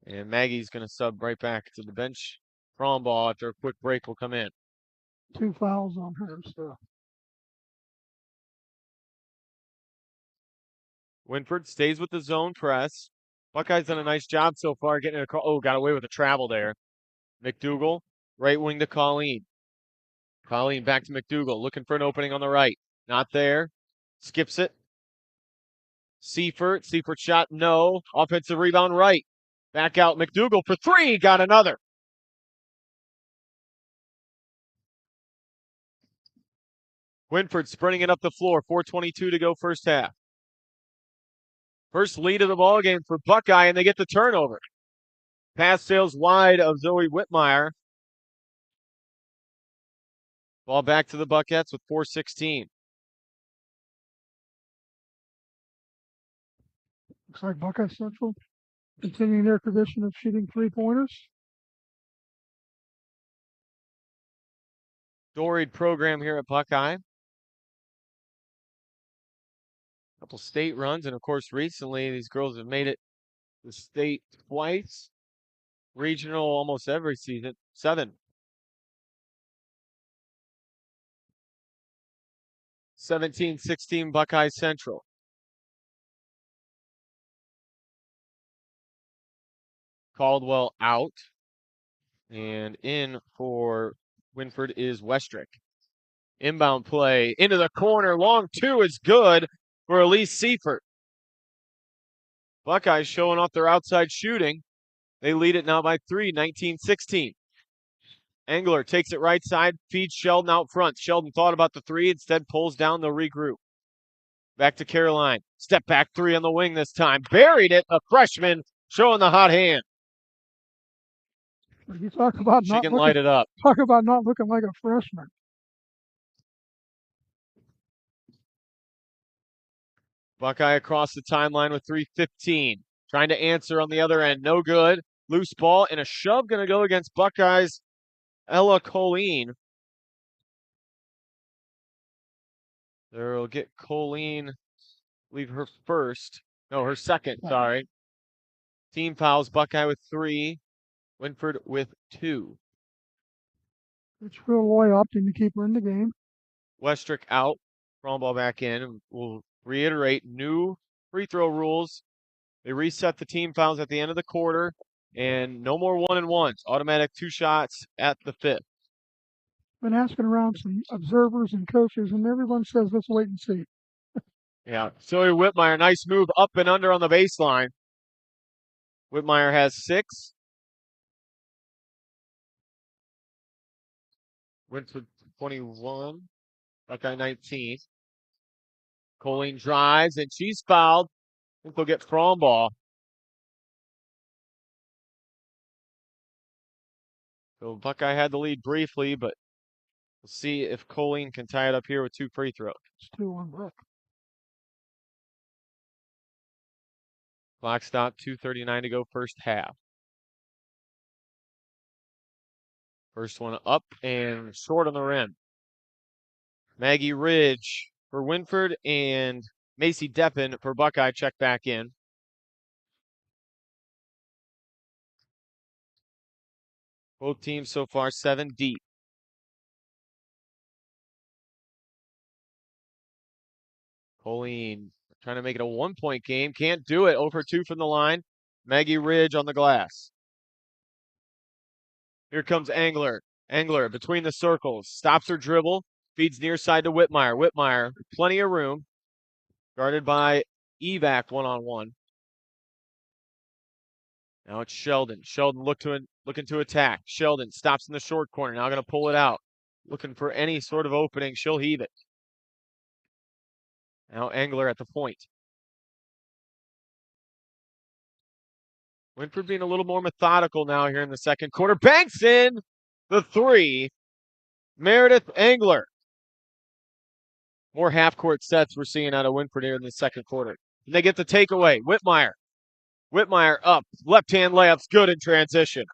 And Maggie's going to sub right back to the bench. Frombaugh, after a quick break, will come in. 2 fouls on her, so. Wynford stays with the zone press. Buckeye's done a nice job so far getting it across. Oh, got away with a travel there. McDougal, right wing to Colleen. Colleen back to McDougal, looking for an opening on the right. Not there. Skips it. Seifert shot, no. Offensive rebound right. Back out McDougal for three, got another. Wynford sprinting it up the floor, 4:22 to go first half. First lead of the ball game for Buckeye, and they get the turnover. Pass sails wide of Zoe Whitmire. Ball back to the Buckettes with 4:16. Looks like Buckeye Central continuing their tradition of shooting three-pointers. Storied program here at Buckeye. Couple state runs, and of course, recently these girls have made it to state twice. Regional almost every season. 7. 17-16 Buckeye Central. Caldwell out. And in for Wynford is Westrick. Inbound play into the corner. Long two is good for Elise Seifert. Buckeyes showing off their outside shooting. They lead it now by 3, 19-16. Engler takes it right side, feeds Sheldon out front. Sheldon thought about the three, instead pulls down the regroup. Back to Caroline. Step back three on the wing this time. Buried it, a freshman showing the hot hand. You talk about She can light it up. Talk about not looking like a freshman. Buckeye across the timeline with 3:15. Trying to answer on the other end. No good. Loose ball and a shove going to go against Buckeyes. Ella Colleen. They'll get Colleen, leave her first. No, her second, sorry. Team fouls, Buckeye with 3. Wynford with 2. It's Frito Lay opting to keep her in the game. Westrick out. Thrown ball back in. And we'll reiterate new free throw rules. They reset the team fouls at the end of the quarter. And no more 1-and-1s. Automatic 2 shots at the 5th. Been asking around some observers and coaches, and everyone says, let's wait and see. Yeah. Zoe Whitmire, nice move up and under on the baseline. Whitmire has 6. Wynford 21. Buckeye 19. Colleen drives, and she's fouled. I think they'll get thrown ball. So Buckeye had the lead briefly, but we'll see if Colleen can tie it up here with 2 free throws. It's 2-1 Brook. Clock stop, 2:39 to go first half. First one up and short on the rim. Maggie Ridge for Wynford and Macy Deppen for Buckeye check back in. Both teams so far 7 deep. Colleen trying to make it a 1-point game. Can't do it. 0 for 2 from the line. Maggie Ridge on the glass. Here comes Engler. Engler between the circles. Stops her dribble. Feeds near side to Whitmire. Whitmire, plenty of room. Guarded by Evac one-on-one. Now it's Sheldon. Sheldon looking to attack. Sheldon stops in the short corner. Now going to pull it out. Looking for any sort of opening. She'll heave it. Now Engler at the point. Wynford being a little more methodical now here in the second quarter. Banks in the 3. Meredith Engler. More half-court sets we're seeing out of Wynford here in the second quarter. And they get the takeaway. Whitmire. Whitmire up. Left-hand layup's good in transition.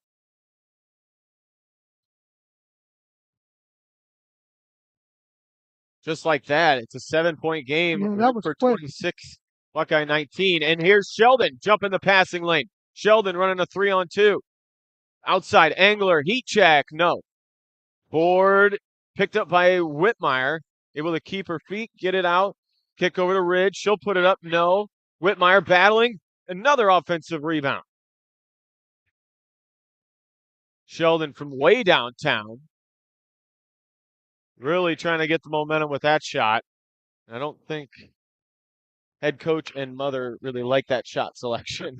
Just like that, it's a 7-point game. Yeah, that was for quick. 26, Buckeye 19. And here's Sheldon jumping the passing lane. Sheldon running a 3-on-2. Outside, Engler, heat check. No. Board picked up by Whitmire. Able to keep her feet, get it out. Kick over to Ridge. She'll put it up. No. Whitmire battling. Another offensive rebound. Sheldon from way downtown. Really trying to get the momentum with that shot. I don't think head coach and mother really like that shot selection.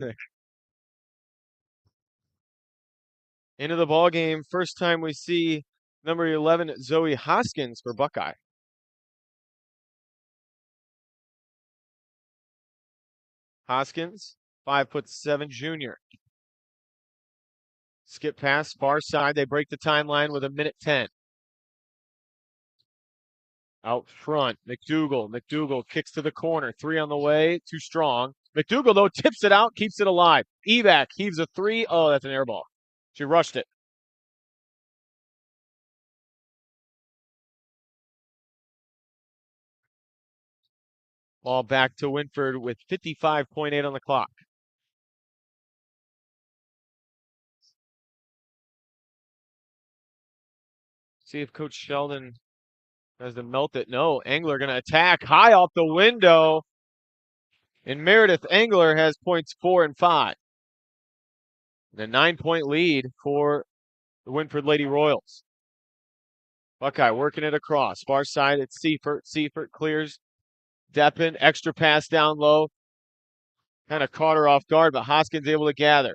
Into the ball game. First time we see number 11, Zoe Hoskins for Buckeye. Hoskins, 5'7" junior. Skip pass, far side. They break the timeline with 1:10. Out front, McDougal. McDougal kicks to the corner. 3 on the way, too strong. McDougal, though, tips it out, keeps it alive. Evac heaves a 3. Oh, that's an air ball. She rushed it. Ball back to Wynford with 55.8 on the clock. See if Coach Sheldon has to melt it. No, Engler going to attack high off the window. And Meredith Engler has points 4 and 5. And a 9-point lead for the Wynford Lady Royals. Buckeye working it across. Far side, it's Seifert. Seifert clears. Deppen, extra pass down low. Kind of caught her off guard, but Hoskins able to gather.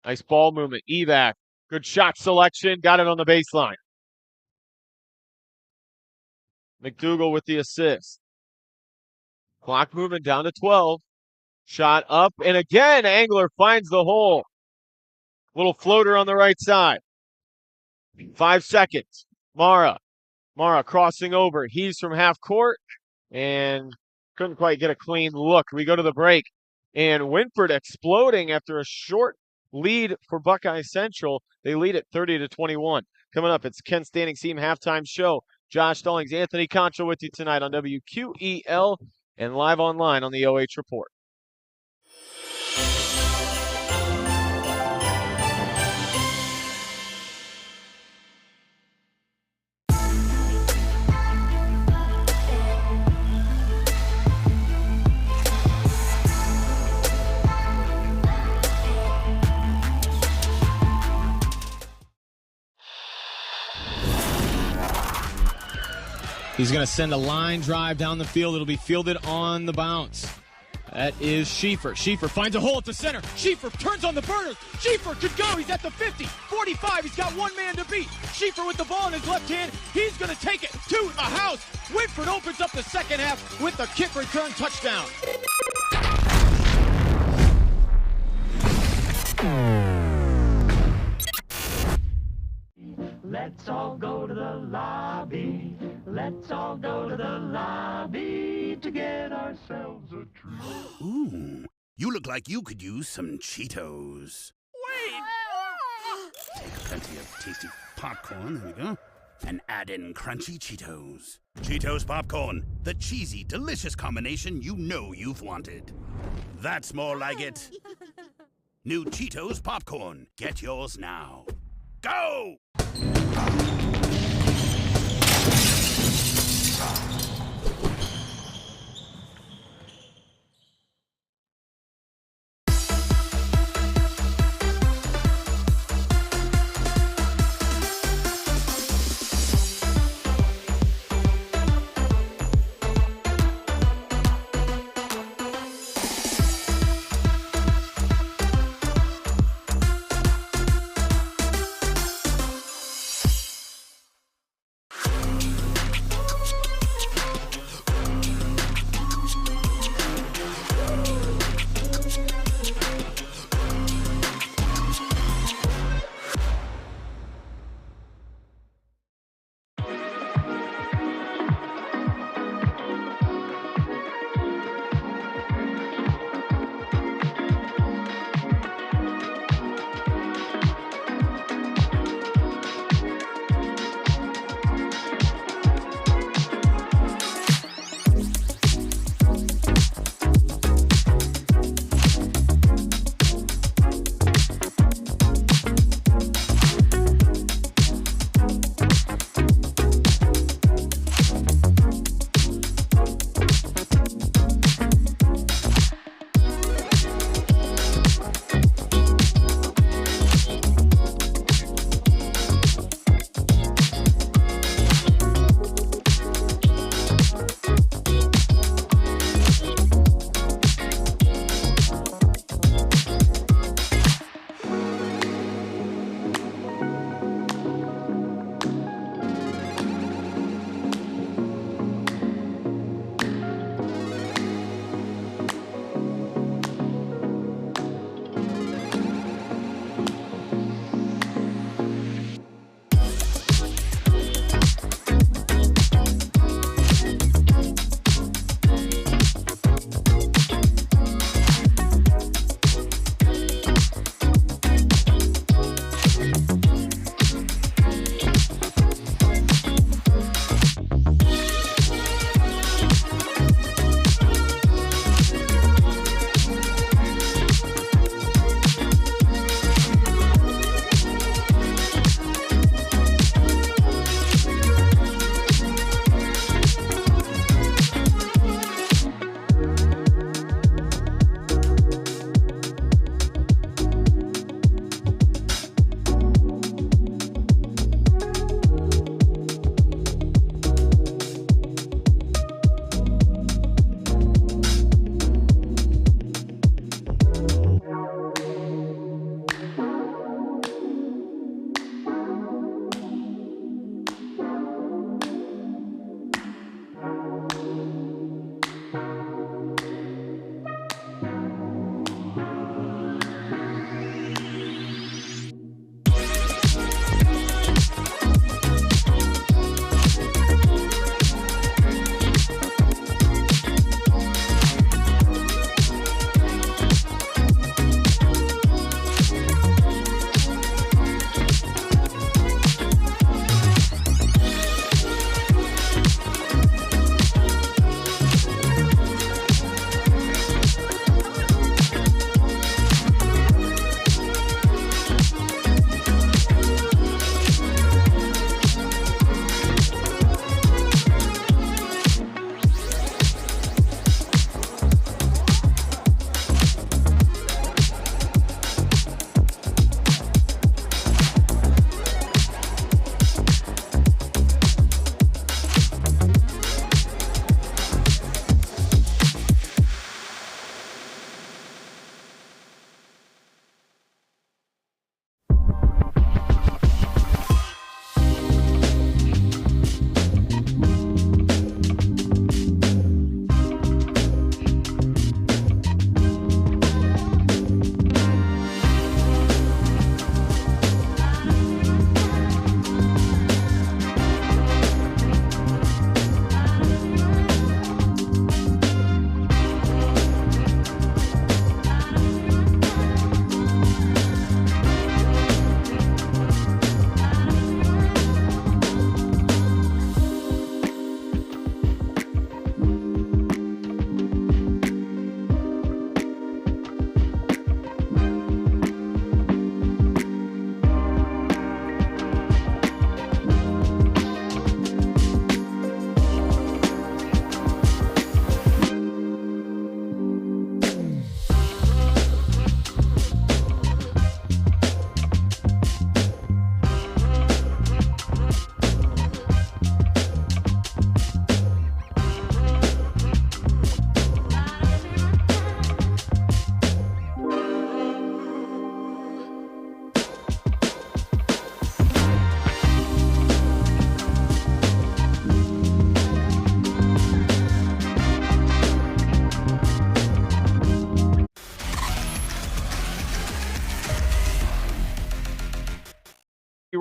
Nice ball movement. Evac. Good shot selection. Got it on the baseline. McDougal with the assist. Clock moving down to 12. Shot up, and again, Engler finds the hole. Little floater on the right side. 5 seconds. Mara crossing over. He's from half court, and couldn't quite get a clean look. We go to the break, and Wynford exploding after a short lead for Buckeye Central. They lead at 30-21. Coming up, it's Ken Stanning's Team Halftime Show. Josh Stallings, Anthony Concho with you tonight on WQEL and live online on the OH Report. He's going to send a line drive down the field. It'll be fielded on the bounce. That is Schieffer. Schieffer finds a hole at the center. Schieffer turns on the burners. Schieffer could go. He's at the 50, 45. He's got one man to beat. Schieffer with the ball in his left hand. He's going to take it to the house. Wynford opens up the second half with a kick return touchdown. Let's all go to the lobby. Let's all go to the lobby to get ourselves a treat. Ooh, you look like you could use some Cheetos. Wait! Take plenty of tasty popcorn, there we go, and add in crunchy Cheetos. Cheetos popcorn, the cheesy, delicious combination you know you've wanted. That's more like it. New Cheetos popcorn. Get yours now. Go!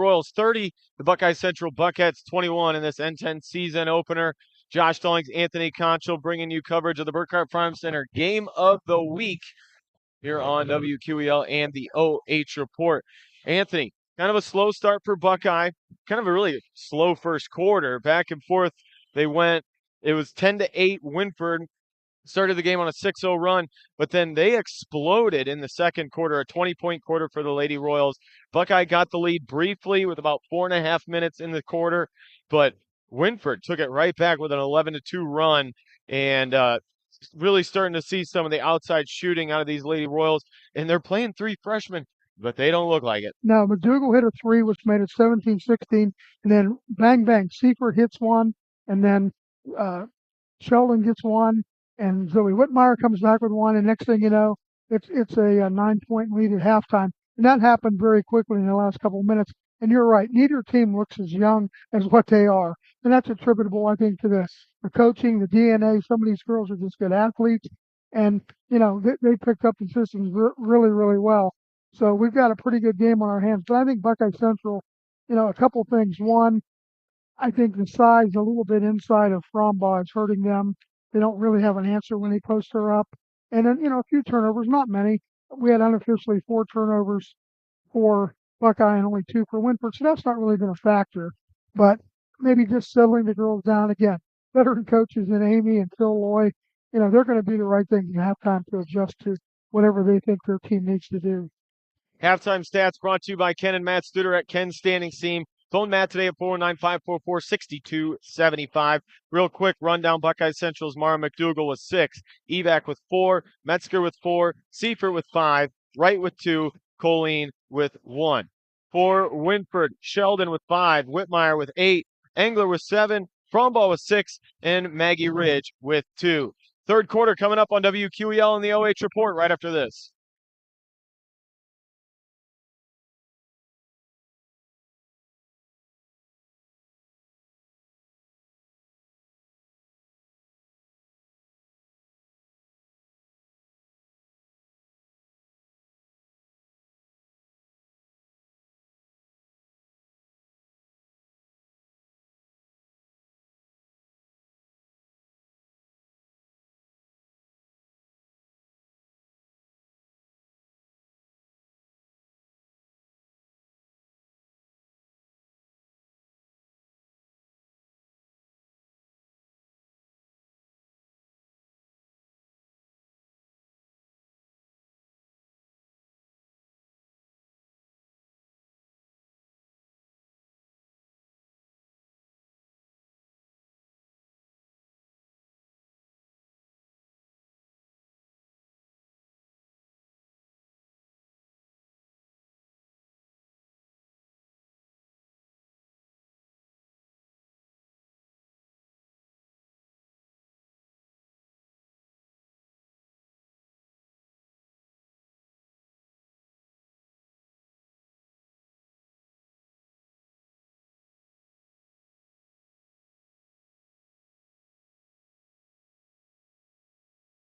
Royals 30, the Buckeye Central Buckettes 21 in this N10 season opener. Josh Stallings, Anthony Concho bringing you coverage of the Burkhart Farm Center Game of the Week here on WQEL and the OH Report. Anthony, kind of a slow start for Buckeye, kind of a really slow first quarter. Back and forth they went. It was 10-8 Wynford. Started the game on a 6-0 run, but then they exploded in the second quarter, a 20-point quarter for the Lady Royals. Buckeye got the lead briefly with about 4.5 minutes in the quarter, but Wynford took it right back with an 11-2 run, and really starting to see some of the outside shooting out of these Lady Royals, and they're playing 3 freshmen, but they don't look like it. No, McDougal hit a 3, which made it 17-16, and then bang, bang, Seifert hits one, and then Sheldon gets one, and Zoe Whitmire comes back with one, and next thing you know, it's a 9-point lead at halftime. And that happened very quickly in the last couple of minutes. And you're right, neither team looks as young as what they are. And that's attributable, I think, to the coaching, the DNA. Some of these girls are just good athletes. And, they picked up the systems really, really well. So we've got a pretty good game on our hands. But I think Buckeye Central, a couple things. One, I think the size a little bit inside of Frombaugh is hurting them. They don't really have an answer when they post her up. And then, a few turnovers, not many. We had unofficially 4 turnovers for Buckeye and only 2 for Wynford. So that's not really been a factor. But maybe just settling the girls down again. Veteran coaches in Amy and Phil Loy, they're going to do the right thing and have time to adjust to whatever they think their team needs to do. Halftime stats brought to you by Ken and Matt Studer at Ken's Standing Seam. Phone Matt today at 419-544-6275. Real quick rundown, Buckeye Central's Mara McDougal with 6, Evac with 4, Metzger with 4, Seifert with 5, Wright with 2, Colleen with 1. For Wynford, Sheldon with 5, Whitmire with 8, Engler with 7, Frombaugh with 6, and Maggie Ridge with 2. Third quarter coming up on WQEL and the OH Report right after this.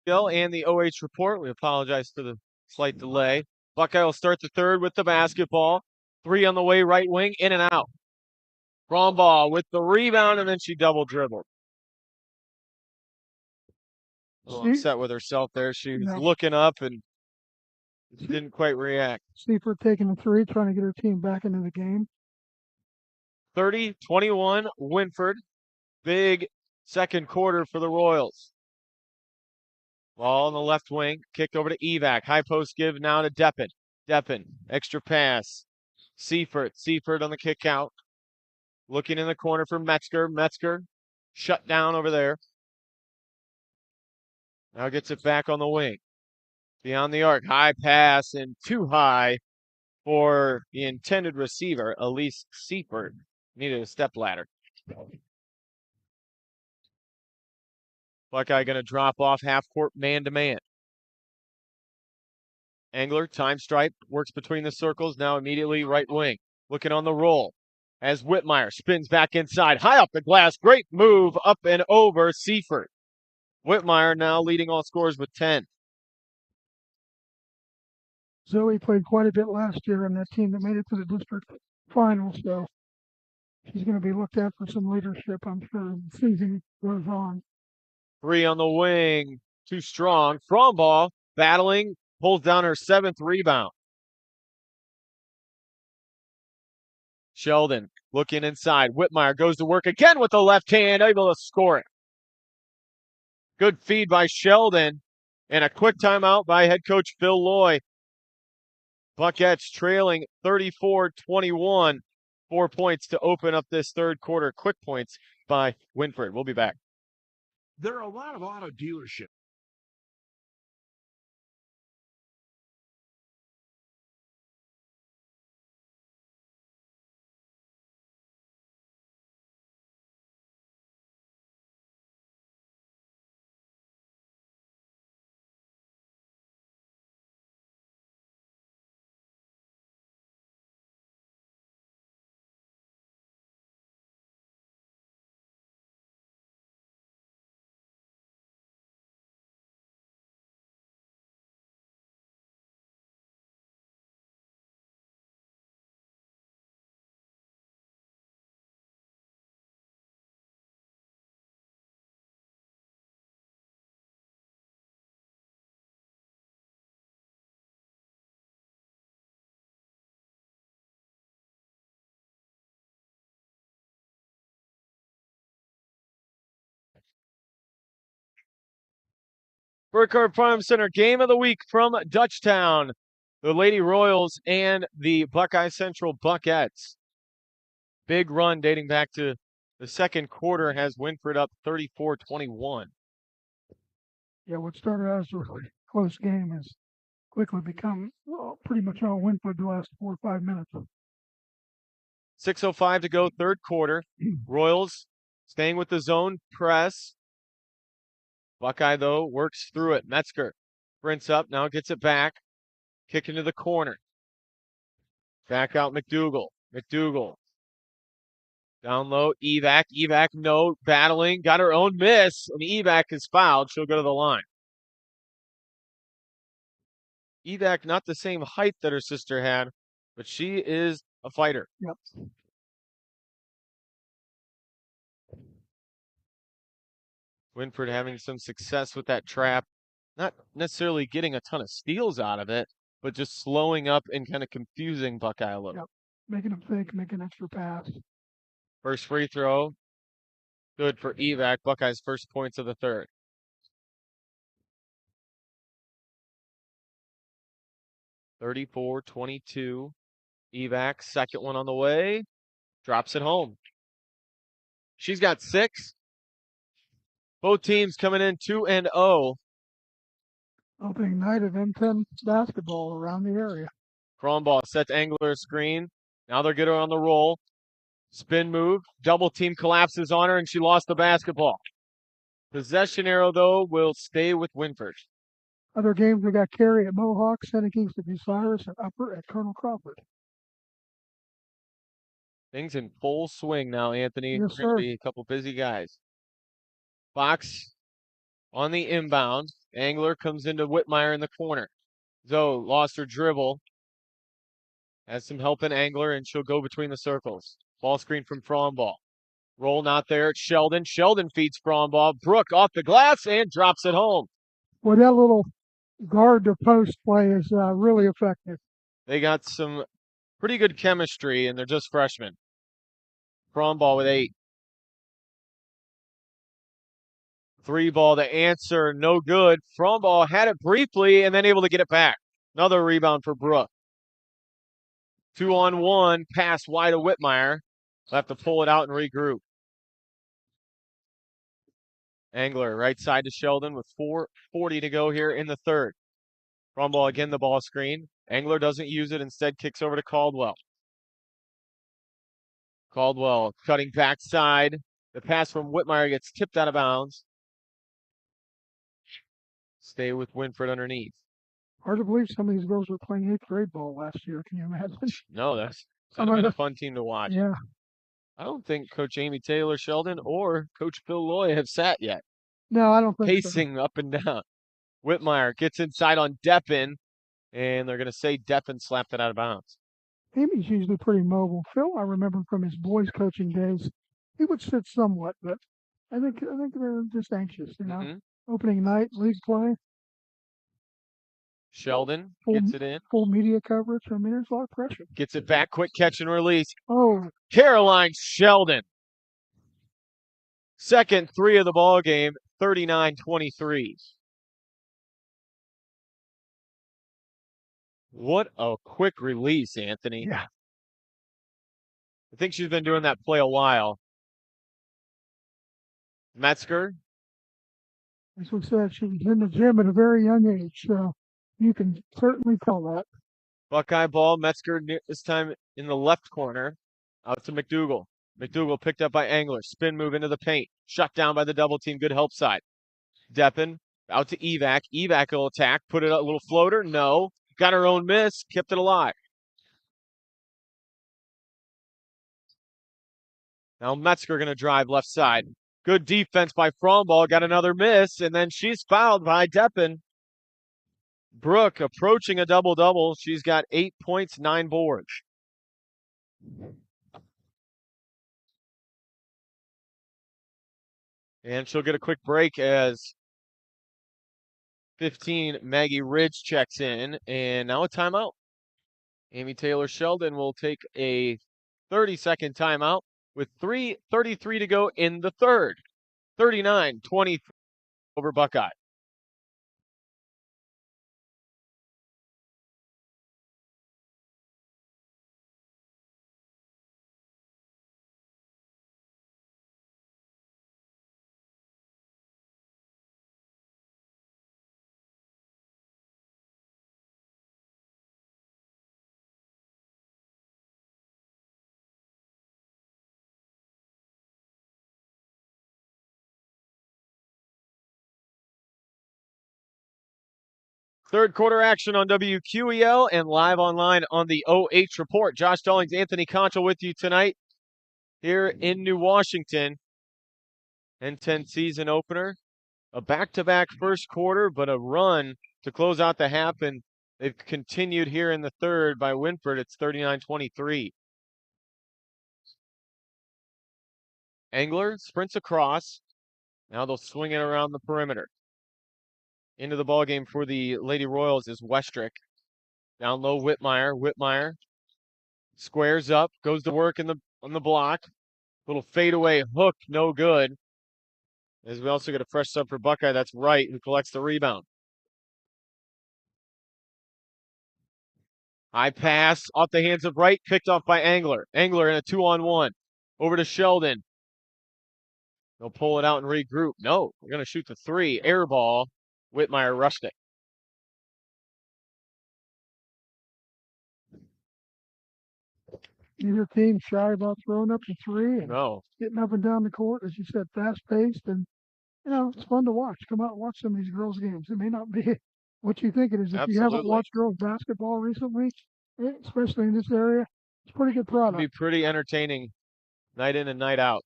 And the OH Report. We apologize for the slight delay. Buckeye will start the third with the basketball. 3 on the way, right wing, in and out. Frombaugh with the rebound, and then she double dribbled. A little upset with herself there. She was looking up and she didn't quite react. Seifert taking the 3, trying to get her team back into the game. 30-21, Wynford. Big second quarter for the Royals. Ball on the left wing, kicked over to Evac. High post give now to Deppen. Deppen, extra pass. Seifert on the kick out. Looking in the corner for Metzger. Metzger shut down over there. Now gets it back on the wing. Beyond the arc, high pass and too high for the intended receiver, Elise Seifert. Needed a step ladder. Buckeye going to drop off half court man-to-man. Engler, time stripe, works between the circles, now immediately right wing. Looking on the roll as Whitmire spins back inside. High up the glass, great move up and over Seifert. Whitmire now leading all scorers with 10. Zoe played quite a bit last year on that team that made it to the district finals, so she's going to be looked at for some leadership, I'm sure, as the season goes on. 3 on the wing, too strong. Frombaugh battling, pulls down her 7th rebound. Sheldon looking inside. Whitmire goes to work again with the left hand, able to score it. Good feed by Sheldon, and a quick timeout by head coach Phil Loy. Buckettes trailing 34-21. 4 points to open up this third quarter. Quick points by Wynford. We'll be back. There are a lot of auto dealerships. Burkhart Farm Center game of the week from Dutchtown. The Lady Royals and the Buckeye Central Buckettes. Big run dating back to the second quarter has Wynford up 34-21. Yeah, what started out as a really close game has quickly become pretty much all Wynford the last 4 or 5 minutes. 6:05 to go, third quarter. Royals staying with the zone press. Buckeye, though, works through it. Metzger sprints up, now gets it back. Kick into the corner. Back out McDougal. McDougal. Down low, Evac. Evac, no, battling. Got her own miss, and Evac is fouled. She'll go to the line. Evac, not the same height that her sister had, but she is a fighter. Yep. Wynford having some success with that trap. Not necessarily getting a ton of steals out of it, but just slowing up and kind of confusing Buckeye a little. Yep. Making them think, making an extra pass. First free throw. Good for Evac. Buckeye's first points of the third. (34-22). Evac, second one on the way. Drops it home. She's got 6. Both teams coming in 2-0. Opening night of M10 basketball around the area. Frombaugh sets Angler screen. Now they're getting her on the roll. Spin move. Double team collapses on her, and she lost the basketball. Possession arrow, though, will stay with Wynford. Other games, we got Cary at Mohawk, Santa Kings at Bucyrus, and Upper at Colonel Crawford. Things in full swing now, Anthony. Yes, We're going to sir. be a couple busy guys. Fox on the inbound. Angler comes into Whitmire in the corner. Zoe lost her dribble. Has some help in Angler, and she'll go between the circles. Ball screen from Frombaugh. Roll not there. It's Sheldon. Sheldon feeds Frombaugh. Brooke off the glass and drops it home. Well, that little guard to post play is really effective. They got some pretty good chemistry, and they're just freshmen. Frombaugh with 8. 3 ball to answer, no good. Frombaugh had it briefly and then able to get it back. Another rebound for Brooke. 2-on-1, pass wide to Whitmire. They'll have to pull it out and regroup. Angler right side to Sheldon with 4:40 to go here in the third. Frombaugh again the ball screen. Angler doesn't use it, instead kicks over to Caldwell. Caldwell cutting backside. The pass from Whitmire gets tipped out of bounds. Stay with Wynford underneath. Hard to believe some of these girls were playing 8th grade ball last year. Can you imagine? No, that's kind of been a fun team to watch. Yeah. I don't think Coach Amy Taylor Sheldon or Coach Phil Loy have sat yet. No, I don't think Pacing up and down. Whitmire gets inside on Deppen, and they're going to say Deppen slapped it out of bounds. Amy's usually pretty mobile. Phil, I remember from his boys coaching days, he would sit somewhat, but I think they're just anxious, you know. Mhm. Opening night, league play, Sheldon full gets it in. full media coverage. I mean, there's a lot of pressure. Gets it back. Quick catch and release. Oh, Caroline Sheldon. Second three of the ball game, 39-23. What a quick release, Anthony. yeah. I think she's been doing that play a while. Metzger, As we said, she was in the gym at a very young age, so you can certainly tell that. Buckeye ball. Metzger this time in the left corner. Out to McDougal. McDougal picked up by Angler. Spin move into the paint. Shut down by the double team. Good help side. Deppen out to Evac. Evac will attack. Put it a little floater. No. Got her own miss. Kept it alive. Now Metzger going to drive left side. Good defense by Fromball. Got another miss. And then she's fouled by Deppen. Brooke approaching a double-double. She's got 8 points, 9 boards. And she'll get a quick break as 15, Maggie Ridge checks in. And now a timeout. Amy Taylor Sheldon will take a 30-second timeout with 3:33 to go in the third. 39-23 over Buckeye. Third quarter action on WQEL and live online on the OH Report. Josh Stallings, Anthony Conchal with you tonight here in New Washington. N10 season opener. A back-to-back first quarter, but a run to close out the half, and they've continued here in the third by Wynford. It's 39-23. Angler sprints across. Now they'll swing it around the perimeter. Into the ballgame for the Lady Royals is Westrick. Down low, Whitmire. Whitmire squares up, goes to work on the block. Little fadeaway hook, no good. As we also get a fresh sub for Buckeye, that's Wright, who collects the rebound. High pass off the hands of Wright, picked off by Angler. Angler in a 2-on-1. Over to Sheldon. They'll pull it out and regroup. No, we're going to shoot the three. Air ball. Whitmire rushed it. Neither team shy about throwing up the three and No. getting up and down the court, as you said, fast-paced, and you know, it's fun to watch. Come out and watch some of these girls' games. It may not be what you think it is. If you haven't Absolutely. watched girls basketball recently, especially in this area, it's a pretty good It'll product. be pretty entertaining night in and night out.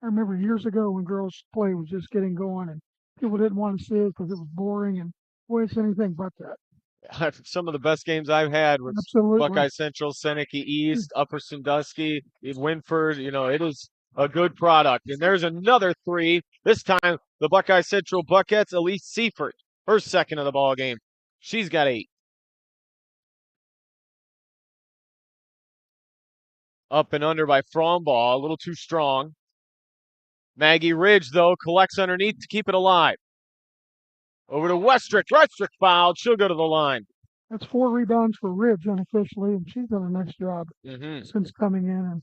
I remember years ago when girls' play was just getting going and people didn't want to see it because it was boring, and boy, it's anything but that. Some of the best games I've had was Absolutely. Buckeye Central, Seneca East, Upper Sandusky, Wynford. You know, it is a good product. And there's another three. This time, the Buckeye Central Buckettes, Elise Seifert, her second of the ball game. She's got 8. Up and under by Fromball, a little too strong. Maggie Ridge, though, collects underneath to keep it alive. Over to Westrick. Westrick fouled. She'll go to the line. That's 4 rebounds for Ridge unofficially, and she's done a nice job since coming in.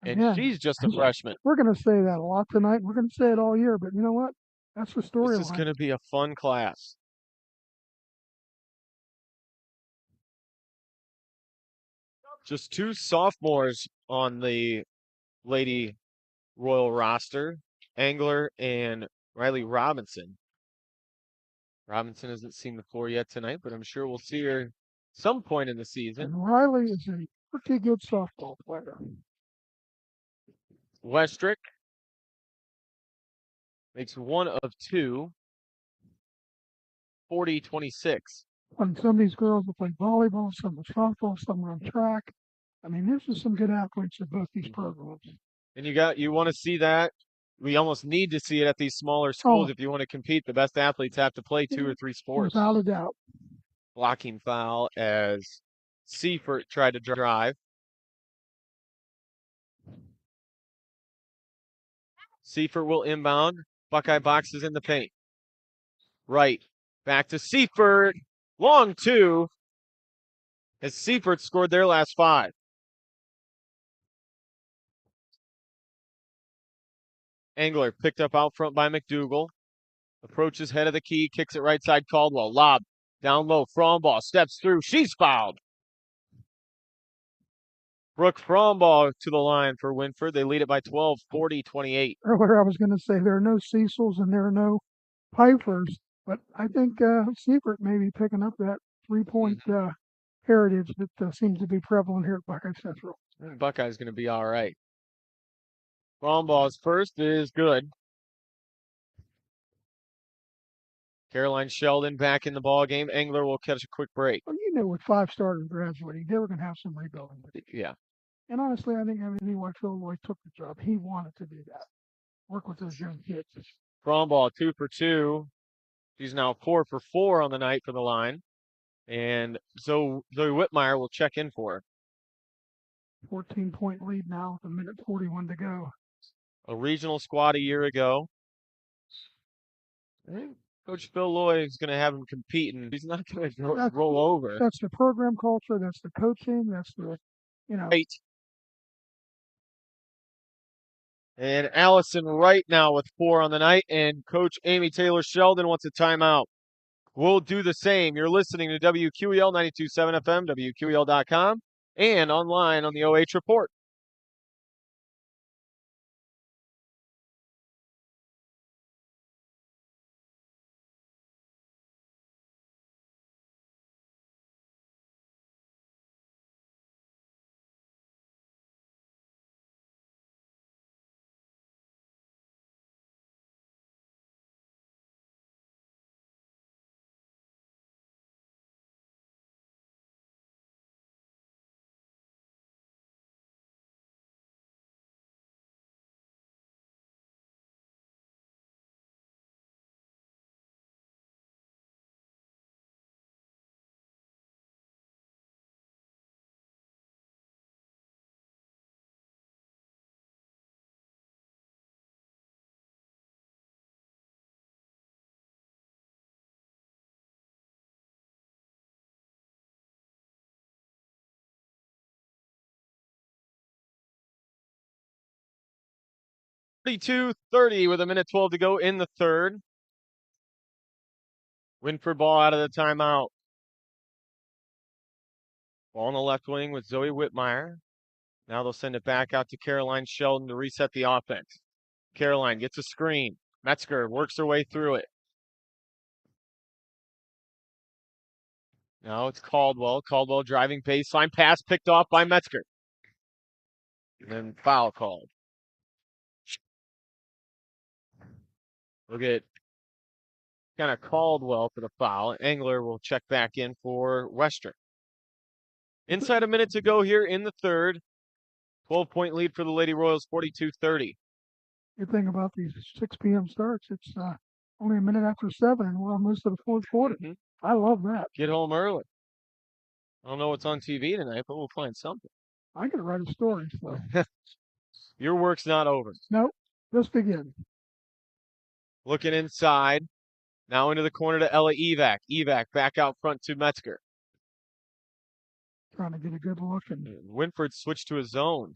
And again, she's just a freshman. We're going to say that a lot tonight. We're going to say it all year, but you know what? That's the storyline. This is going to be a fun class. Just 2 sophomores on the Lady Royal roster, Angler and Riley Robinson. Robinson hasn't seen the floor yet tonight, but I'm sure we'll see her some point in the season. And Riley is a pretty good softball player. Westrick makes 1 of 2, 40-26. When some of these girls will play volleyball, some are softball, some are on track. I mean, this is some good athletes at both these programs. And you want to see that. We almost need to see it at these smaller schools if you want to compete. The best athletes have to play 2 or 3 sports. Without a doubt. Blocking foul as Seifert tried to drive. Seifert will inbound. Buckeye box is in the paint. Right. Back to Seifert. Long 2. As Seifert scored their last 5. Angler picked up out front by McDougal. Approaches head of the key, kicks it right side. Caldwell. Lob. Down low. Frombaugh steps through. She's fouled. Brooke Frombaugh to the line for Wynford. They lead it by 12, 40-28. Earlier I was going to say there are no Cecils and there are no Pipers, but I think Seifert may be picking up that 3-point heritage that seems to be prevalent here at Buckeye Central. Buckeye's going to be all right. Frombaugh's first is good. Caroline Sheldon back in the ball game. Engler will catch a quick break. Well, you know, with 5 starters graduating, they were going to have some rebuilding. Yeah. And honestly, I think everything why Phil Lloyd took the job, he wanted to do that. Work with those young kids. Frombaugh 2 for 2. She's now 4 for 4 on the night for the line. And Zoe Whitmire will check in for her. 14-point lead now with 1:41 to go. A regional squad a year ago. I think Coach Phil Lloyd is going to have him competing. He's not going to roll over. That's the program culture. That's the coaching. That's the, you know. 8. And Allison Wright now with 4 on the night. And Coach Amy Taylor Sheldon wants a timeout. We'll do the same. You're listening to WQEL 92.7 FM, WQEL.com, and online on the OH Report. .32-30 with 1:12 to go in the third. Wynford ball out of the timeout. Ball on the left wing with Zoe Whitmire. Now they'll send it back out to Caroline Sheldon to reset the offense. Caroline gets a screen. Metzger works her way through it. Now it's Caldwell. Caldwell driving baseline. Pass picked off by Metzger. And then foul called. We'll get kind of Caldwell for the foul. Engler will check back in for Western. Inside a minute to go here in the third. 12-point lead for the Lady Royals, 42-30. Good thing about these 6 p.m. starts, it's only a minute after 7, and we're almost to the fourth quarter. Mm-hmm. I love that. Get home early. I don't know what's on TV tonight, but we'll find something. I could write a story. So. Your work's not over. Nope, just begin. Looking inside. Now into the corner to Ella Evac. Evac back out front to Metzger. Trying to get a good look. And Wynford switched to a zone.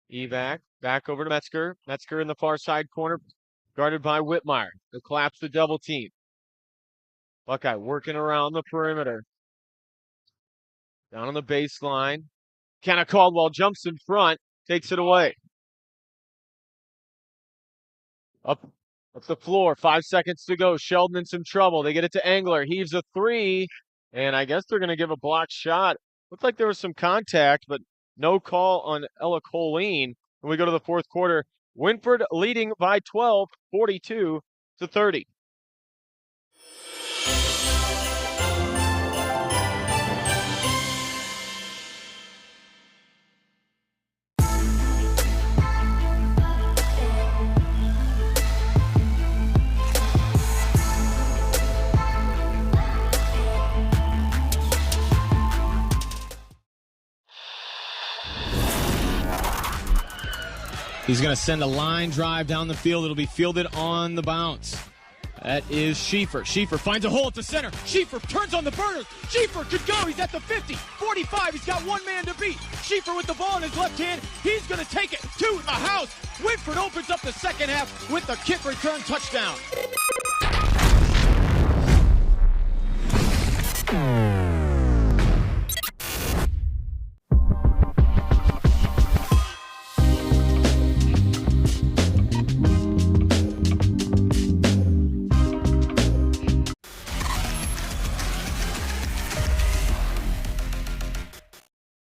Evac back over to Metzger. Metzger in the far side corner, guarded by Whitmire. They'll collapse the double team. Buckeye working around the perimeter. Down on the baseline. Kenna Caldwell jumps in front, takes it away. Up the floor, 5 seconds to go. Sheldon in some trouble. They get it to Engler. Heaves a 3, and I guess they're going to give a blocked shot. Looked like there was some contact, but no call on Ella Colleen. When we go to the fourth quarter, Wynford leading by 12, 42-30. He's going to send a line drive down the field. It'll be fielded on the bounce. That is Schieffer. Schieffer finds a hole at the center. Schieffer turns on the burners. Schieffer could go. He's at the 50, 45. He's got one man to beat. Schieffer with the ball in his left hand. He's going to take it to the house. Wynford opens up the second half with the kick return touchdown.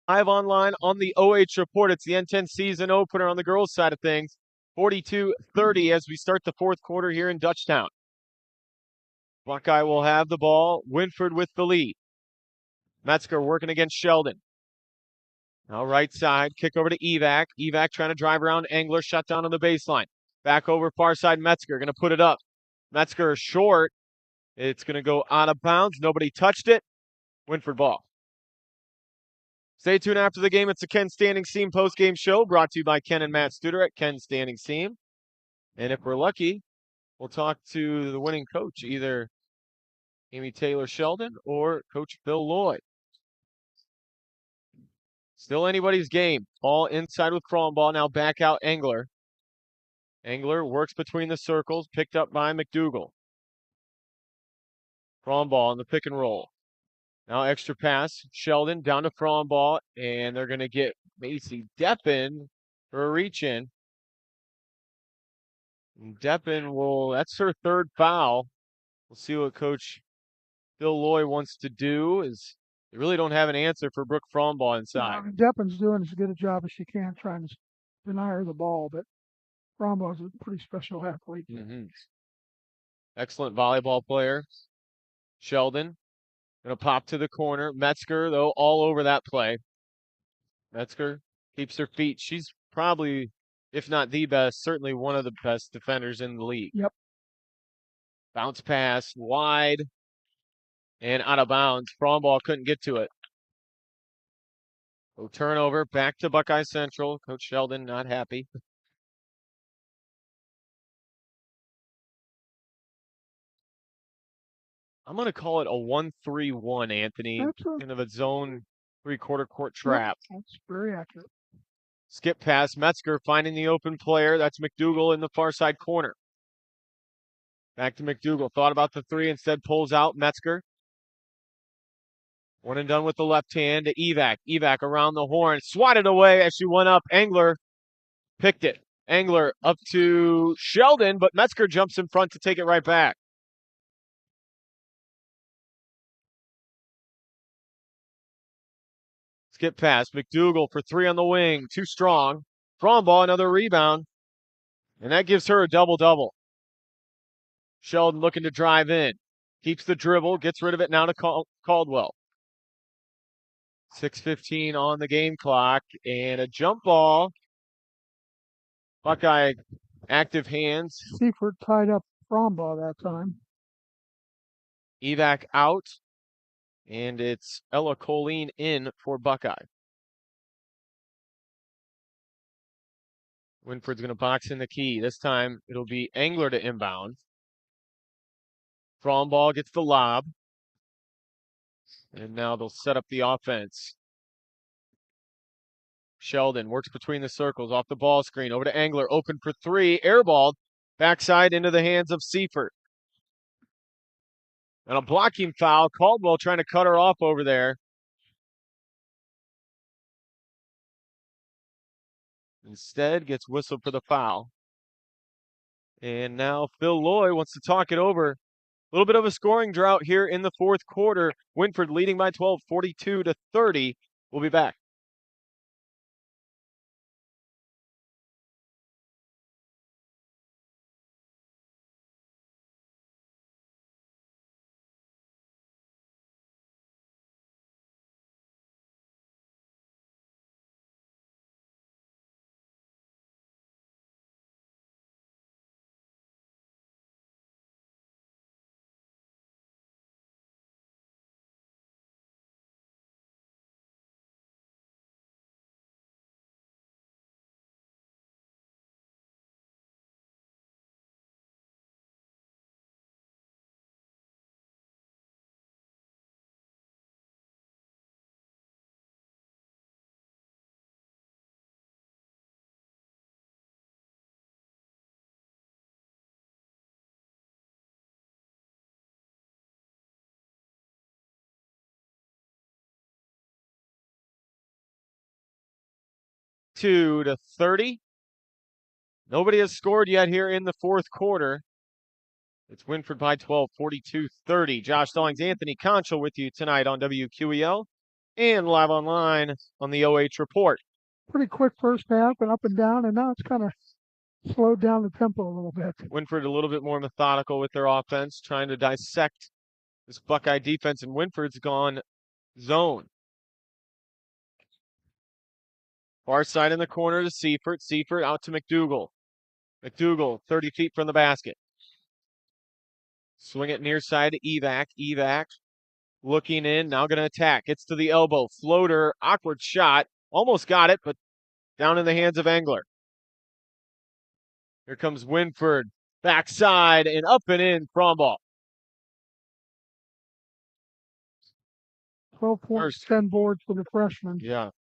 Live online on the OH Report. It's the N10 season opener on the girls' side of things. 42-30 as we start the fourth quarter here in Dutchtown. Buckeye will have the ball. Wynford with the lead. Metzger working against Sheldon. Now right side, kick over to Evac. Evac trying to drive around Angler, shut down on the baseline. Back over far side, Metzger going to put it up. Metzger is short. It's going to go out of bounds. Nobody touched it. Wynford ball. Stay tuned after the game. It's the Ken Standing Seam post-game show brought to you by Ken and Matt Studer at Ken Standing Seam. And if we're lucky, we'll talk to the winning coach, either Amy Taylor Sheldon or Coach Phil Lloyd. Still anybody's game. Ball inside with Cronball. Now back out Angler. Angler works between the circles, picked up by McDougal. Cronball on the pick and roll. Now extra pass, Sheldon down to Cronball, and they're going to get Macy Deppen for a reach in. And Deppen that's her third foul. We'll see what Coach Phil Lloyd wants to do. They really don't have an answer for Brooke Cronball inside. Deppen's doing as good a job as she can trying to deny her the ball, but Cronball's a pretty special athlete. Mm-hmm. Excellent volleyball player. Sheldon. Going to pop to the corner. Metzger, though, all over that play. Metzger keeps her feet. She's probably, if not the best, certainly one of the best defenders in the league. Yep. Bounce pass wide and out of bounds. Cronball couldn't get to it. So turnover back to Buckeye Central. Coach Sheldon not happy. I'm going to call it a 1-3-1, Anthony. Kind of a zone three-quarter court trap. Yep, that's very accurate. Skip pass. Metzger finding the open player. That's McDougal in the far side corner. Back to McDougal. Thought about the three. Instead pulls out Metzger. One and done with the left hand to Evac. Evac around the horn. Swatted away as she went up. Angler picked it. Angler up to Sheldon, but Metzger jumps in front to take it right back. Skip pass. McDougal for three on the wing. Too strong. Cronball, another rebound. And that gives her a double-double. Sheldon looking to drive in. Keeps the dribble. Gets rid of it now to Caldwell. 6:15 on the game clock. And a jump ball. Buckeye active hands. Seaford tied up Cronball that time. Evac out. And it's Ella Colleen in for Buckeye. Wynford's going to box in the key. This time it'll be Angler to inbound. Cronball gets the lob. And now they'll set up the offense. Sheldon works between the circles off the ball screen. Over to Angler. Open for three. Airballed. Backside into the hands of Seifert. And a blocking foul. Caldwell trying to cut her off over there. Instead, gets whistled for the foul. And now Phil Lloyd wants to talk it over. A little bit of a scoring drought here in the fourth quarter. Wynford leading by 12, 42-30. We'll be back. to 30. Nobody has scored yet here in the fourth quarter. It's Wynford by 12, 42-30. Josh Stallings, Anthony Conchal with you tonight on WQEL and live online on the OH Report. Pretty quick first half and up and down, and now it's kind of slowed down the tempo a little bit. Wynford a little bit more methodical with their offense, trying to dissect this Buckeye defense, and Wynford's gone zone. Far side in the corner to Seifert. Seifert out to McDougal. McDougal 30 feet from the basket. Swing it near side to Evac. Evac looking in, now going to attack. Gets to the elbow. Floater, awkward shot. Almost got it, but down in the hands of Engler. Here comes Wynford. Backside and up and in. Fromball. 12 points, 10 boards for the freshman. Yeah.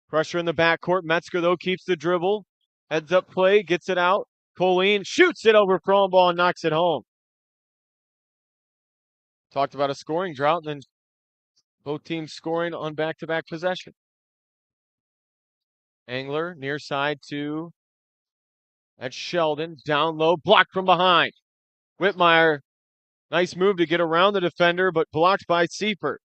Pressure in the backcourt. Metzger, though, keeps the dribble. Heads up play, gets it out. Colleen shoots it over Fromball and knocks it home. Talked about a scoring drought, and then both teams scoring on back-to-back possession. Engler near side to that's Sheldon. Down low, blocked from behind. Whitmire, nice move to get around the defender, but blocked by Seifert.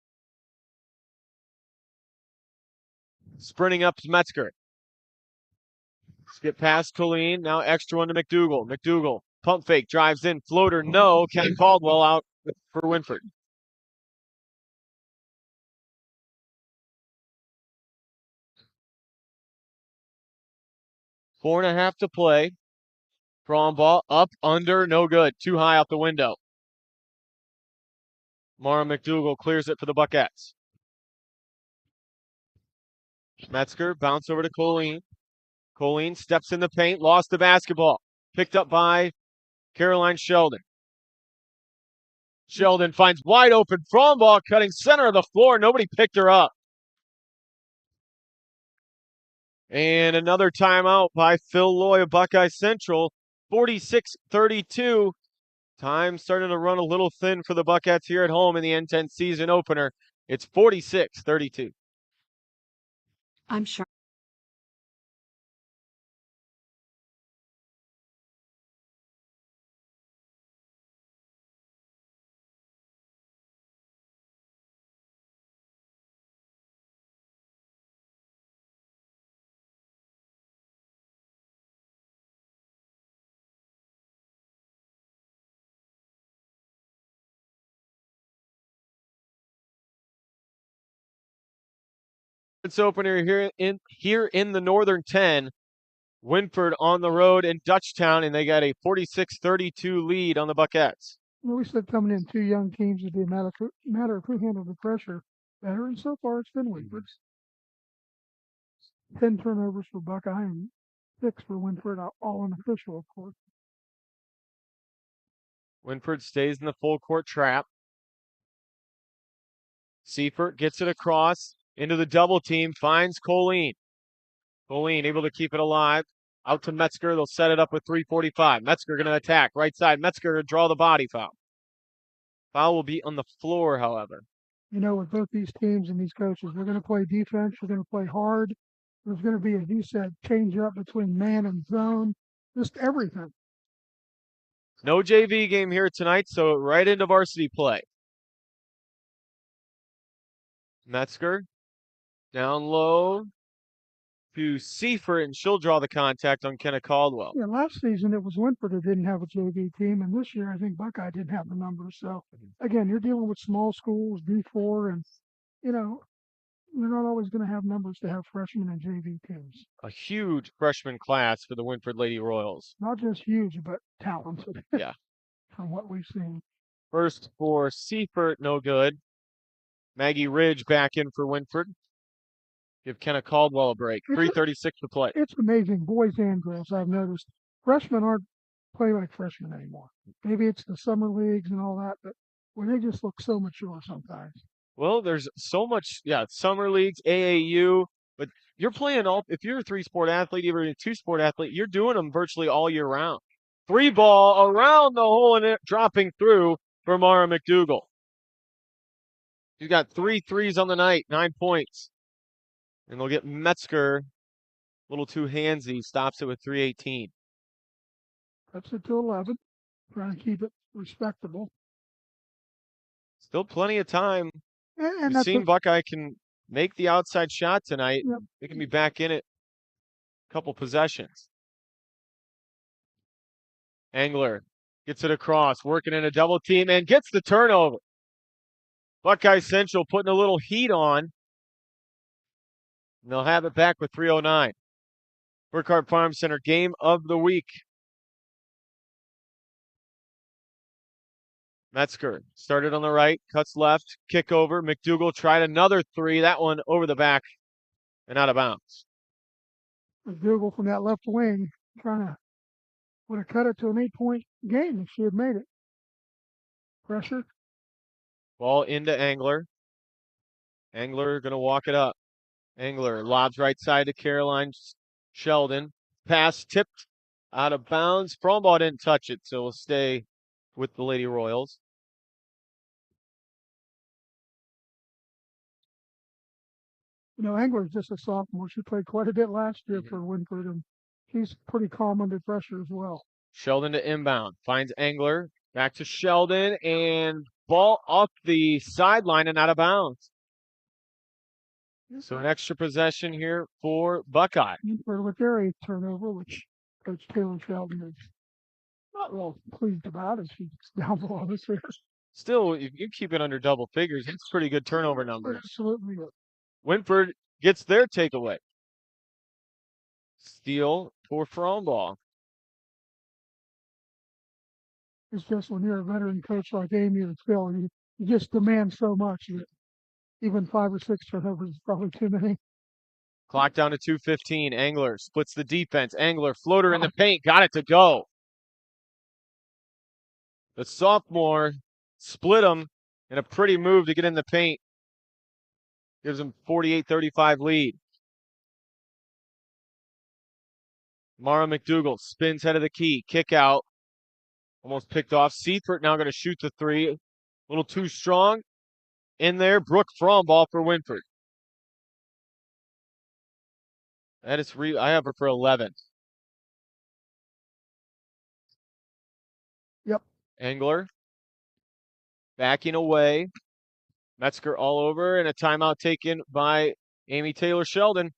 Sprinting up to Metzger. Skip past Colleen, now extra one to McDougal. McDougal, pump fake, drives in, floater, no. Ken Caldwell out for Wynford. Four and a half to play. Fromball up, under, no good. Too high out the window. Mara McDougal clears it for the Buckettes. Metzger, bounce over to Colleen. Colleen steps in the paint, lost the basketball. Picked up by Caroline Sheldon. Sheldon finds wide open Fromball, cutting center of the floor. Nobody picked her up. And another timeout by Phil Loy of Buckeye Central. 46-32. Time starting to run a little thin for the Buckettes here at home in the N10 season opener. It's 46-32. I'm sure. It's opener here in the Northern 10. Wynford on the road in Dutchtown, and they got a 46-32 lead on the Buckettes. Well, we said coming in two young teams would be a matter of who handled the pressure better, and so far it's been Wynford's. 10 turnovers for Buckeye and 6 for Wynford, all unofficial, of course. Wynford stays in the full court trap. Seifert gets it across into the double team, finds Colleen. Colleen able to keep it alive. Out to Metzger. They'll set it up with 3:45. Metzger going to attack. Right side. Metzger to draw the body foul. Foul will be on the floor, however. You know, with both these teams and these coaches, they're going to play defense. They're going to play hard. There's going to be, as you said, change up between man and zone. Just everything. No JV game here tonight, so right into varsity play. Metzger down low to Seifert, and she'll draw the contact on Kenna Caldwell. Yeah, last season it was Wynford that didn't have a JV team, and this year I think Buckeye didn't have the numbers. So, again, you're dealing with small schools, D4, and, you know, you're not always going to have numbers to have freshmen and JV teams. A huge freshman class for the Wynford Lady Royals. Not just huge, but talented. Yeah. From what we've seen. First for Seifert, no good. Maggie Ridge back in for Wynford. Give Kenna Caldwell a break. 3:36 to play. It's amazing, boys and girls, I've noticed. Freshmen aren't play like freshmen anymore. Maybe it's the summer leagues and all that, but where they just look so mature sometimes. Well, there's so much, summer leagues, AAU, but you're playing if you're a 3-sport athlete, even a 2-sport athlete, you're doing them virtually all year round. 3 ball around the hole and it dropping through for Mara McDougal. She's got 3 threes on the night, 9 points. And they'll get Metzger a little too handsy, stops it with 3:18. Cuts it to 11, trying to keep it respectable. Still plenty of time. And We've that's seen Buckeye can make the outside shot tonight. Yep. They can be back in it a couple possessions. Angler gets it across, working in a double team, and gets the turnover. Buckeye Central putting a little heat on. And they'll have it back with 3:09. Burkhart Farm Center game of the week. Metzger started on the right, cuts left, kick over. McDougal tried another three. That one over the back and out of bounds. McDougal from that left wing would have cut it to an 8-point game if she had made it. Pressure. Ball into Angler. Angler going to walk it up. Angler lobs right side to Caroline Sheldon. Pass tipped out of bounds. Frombaugh didn't touch it, so we'll stay with the Lady Royals. Angler's just a sophomore. She played quite a bit last year for Wynford, and she's pretty calm under pressure as well. Sheldon to inbound. Finds Angler. Back to Sheldon, and ball off the sideline and out of bounds. So an extra possession here for Buckeye. Wynford with their 8th turnover, which Coach Taylor Sheldon is not real pleased about as she's down below this year. Still, if you keep it under double figures, it's pretty good turnover numbers. Absolutely. Wynford gets their takeaway. Steal for Frombaugh. It's just when you're a veteran coach like Amy or Phil, you just demand so much that even 5 or 6 turnovers is probably too many. Clock down to 2:15. Angler splits the defense. Angler floater in the paint. Got it to go. The sophomore split him in a pretty move to get in the paint. Gives him 48-35 lead. Mara McDougal spins head of the key. Kick out. Almost picked off. Seifert now going to shoot the three. A little too strong. In there, Brooke Frombaugh for Wynford. That is I have her for 11. Yep. Angler backing away. Metzger all over, and a timeout taken by Amy Taylor Sheldon.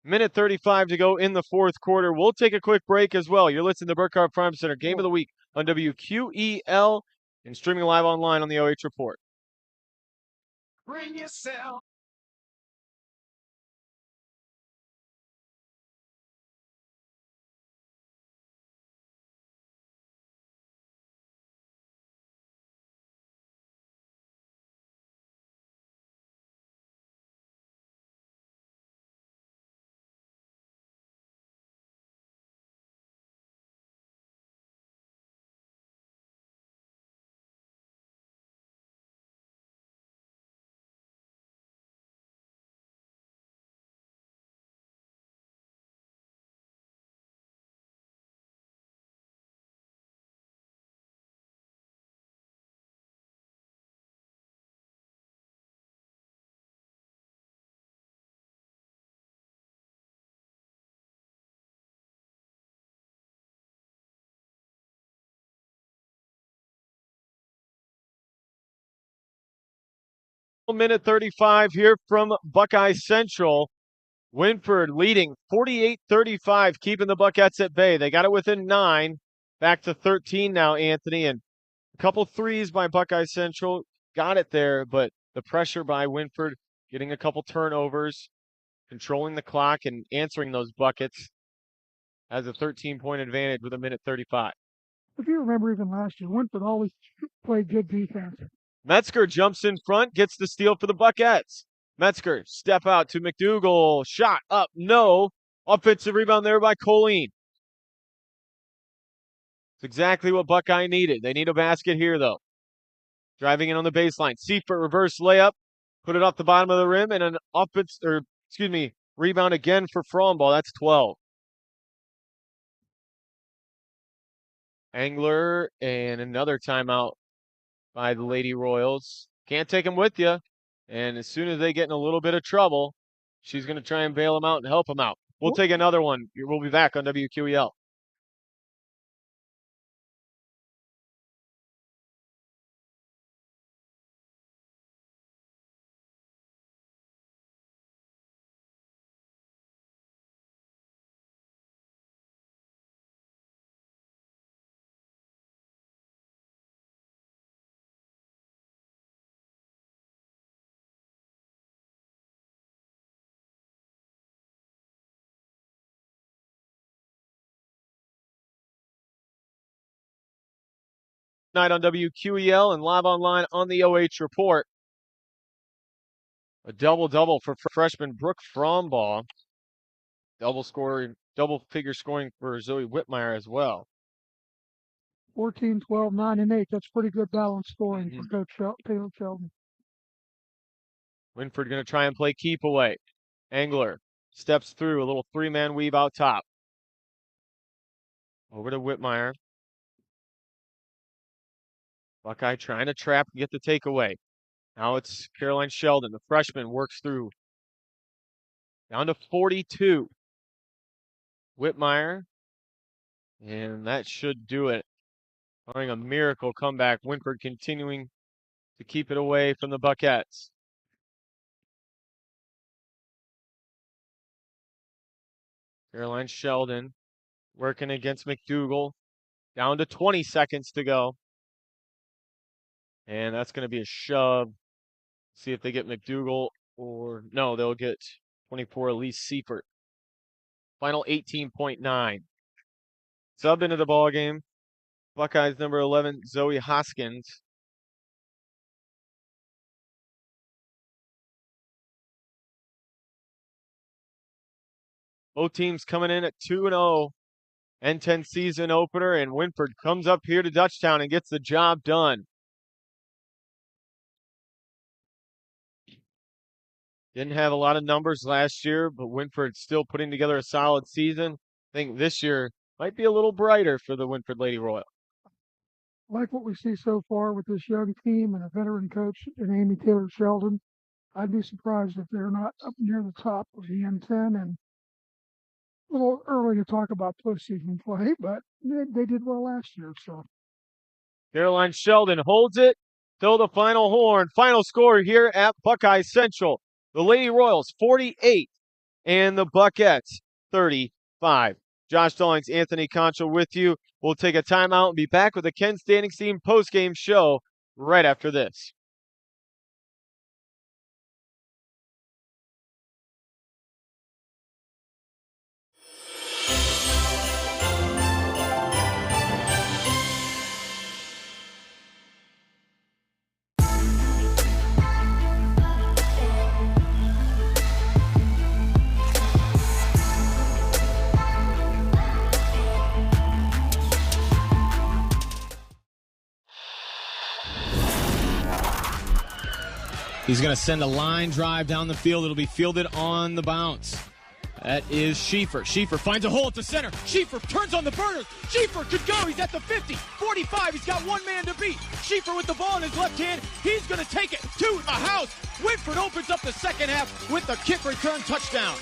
Minute 35 to go in the fourth quarter. We'll take a quick break as well. You're listening to Burkhart Farm Center Game of the Week on WQEL and streaming live online on the OH Report. Bring yourself. Minute 35 here from Buckeye Central. Wynford leading 48-35, keeping the Buckettes at bay. They got it within 9. Back to 13 now, Anthony. And a couple threes by Buckeye Central. Got it there, but the pressure by Wynford, getting a couple turnovers, controlling the clock, and answering those buckets has a 13-point advantage with a minute 35. If you remember even last year, Wynford always played good defense. Metzger jumps in front, gets the steal for the Buckettes. Metzger, step out to McDougal. Shot up, no. Offensive rebound there by Colleen. It's exactly what Buckeye needed. They need a basket here, though. Driving in on the baseline. Seifert reverse layup. Put it off the bottom of the rim, and an rebound again for Frombaugh. That's 12. Angler and another timeout by the Lady Royals. Can't take them with you. And as soon as they get in a little bit of trouble, She's going to try and bail him out and help him out. We'll take another one. We'll be back on WQEL. Night on WQEL and live online on the OH Report. A double-double for freshman Brooke Frombaugh. Double-figure scoring for Zoe Whitmire as well. 14, 12, 9, and 8. That's pretty good balanced scoring for Coach Taylor Sheldon. Wynford going to try and play keep away. Angler steps through a little three-man weave out top. Over to Whitmire. Buckeye trying to trap and get the takeaway. Now it's Caroline Sheldon. The freshman works through. Down to 42. Whitmire. And that should do it. Barring a miracle comeback. Wynford continuing to keep it away from the Buckettes. Caroline Sheldon working against McDougal. Down to 20 seconds to go. And that's going to be a shove. See if they get McDougal or no, they'll get 24 Elise Seifert. Final 18.9. Sub into the ball game. Buckeyes number 11, Zoe Hoskins. Both teams coming in at 2-0. N10 season opener, and Wynford comes up here to Dutchtown and gets the job done. Didn't have a lot of numbers last year, but Wynford still putting together a solid season. I think this year might be a little brighter for the Wynford Lady Royals. Like what we see so far with this young team and a veteran coach in Amy Taylor Sheldon, I'd be surprised if they're not up near the top of the N10. And a little early to talk about postseason play, but they did well last year. So Caroline Sheldon holds it till the final horn. Final score here at Buckeye Central. The Lady Royals 48 and the Buckettes 35. Josh Stallings, Anthony Concha with you. We'll take a timeout and be back with the Ken Standings Team postgame show right after this. He's going to send a line drive down the field. It'll be fielded on the bounce. That is Schieffer. Schieffer finds a hole at the center. Schieffer turns on the burners. Schieffer could go. He's at the 50, 45. He's got one man to beat. Schieffer with the ball in his left hand. He's going to take it to the house. Wynford opens up the second half with a kick return touchdown.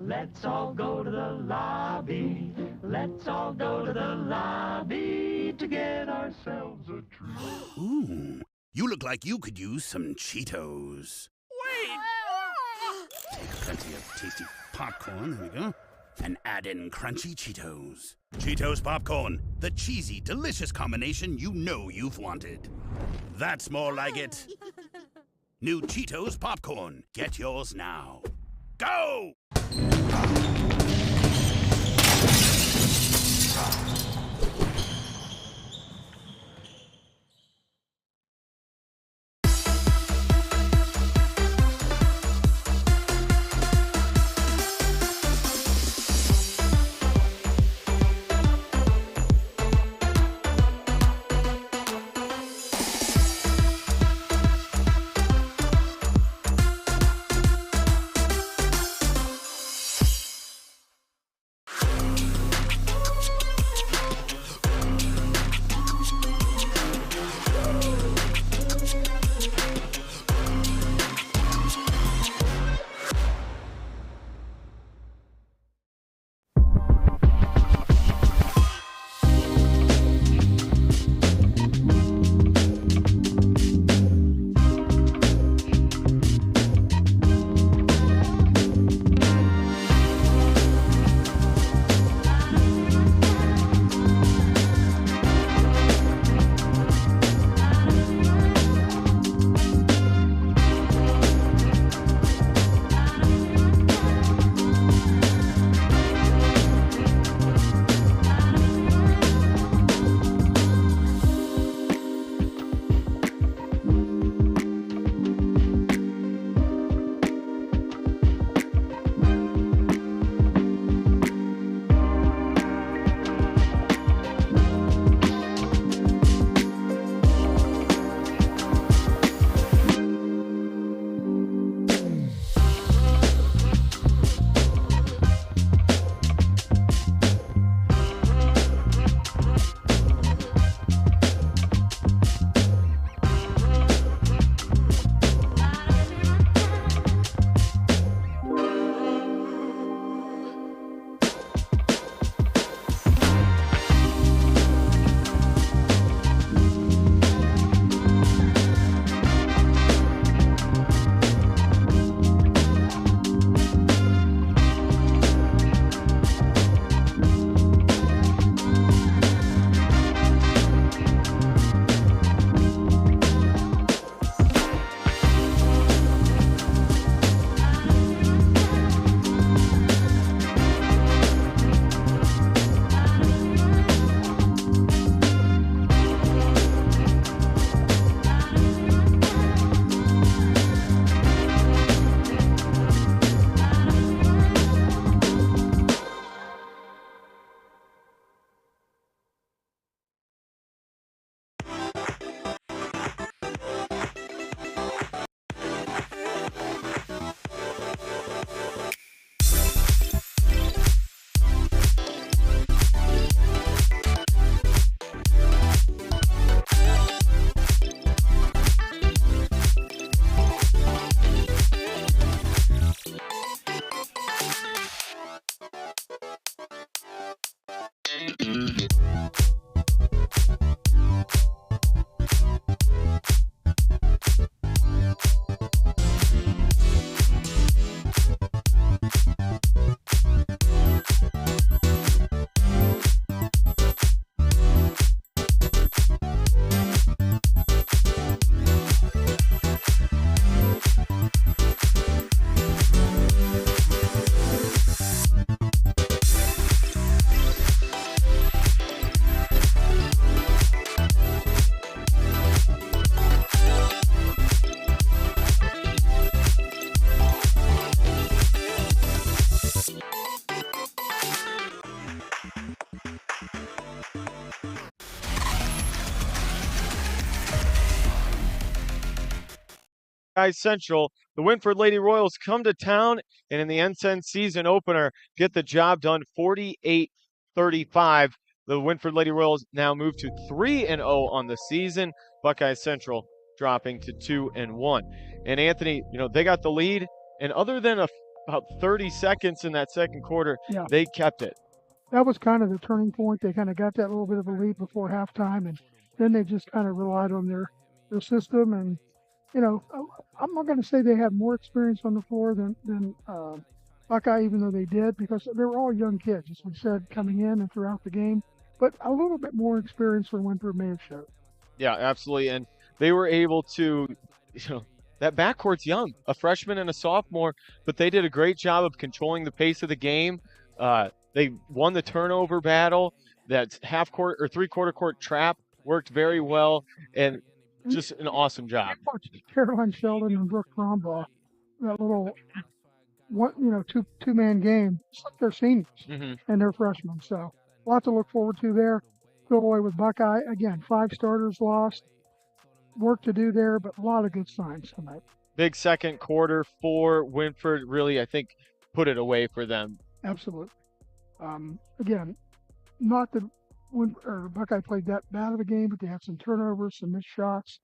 Let's all go to the lobby. Let's all go to the lobby to get ourselves a treat. Ooh, you look like you could use some Cheetos. Wait! Take plenty of tasty popcorn, there we go, and add in crunchy Cheetos. Cheetos popcorn, the cheesy, delicious combination you know you've wanted. That's more like it. New Cheetos popcorn. Get yours now. Go! Buckeye Central, the Wynford Lady Royals come to town and in the NSEN season opener get the job done 48-35. The Wynford Lady Royals now move to 3-0 on the season. Buckeye Central dropping to 2-1. And Anthony, they got the lead, and other than about 30 seconds in that second quarter, Yeah. they kept it. That was kind of the turning point. They kind of got that little bit of a lead before halftime, and then they just kind of relied on their system. And, I'm not going to say they had more experience on the floor than Buckeye, even though they did, because they were all young kids, as we said, coming in and throughout the game. But a little bit more experience for Wynford may have showed. Yeah, absolutely. And they were able to, that backcourt's young, a freshman and a sophomore, but they did a great job of controlling the pace of the game. They won the turnover battle. That half-court or three-quarter court trap worked very well, and just an awesome job. Caroline Sheldon and Brooke Brombaugh, that little two-man game, it's like they're seniors and they're freshmen. So a lot to look forward to there. Go away with Buckeye. Again, 5 starters lost. Work to do there, but a lot of good signs tonight. Big second quarter for Wynford. Really, I think, put it away for them. Absolutely. Again, not that Buckeye played that bad of a game, but they had some turnovers, some missed shots.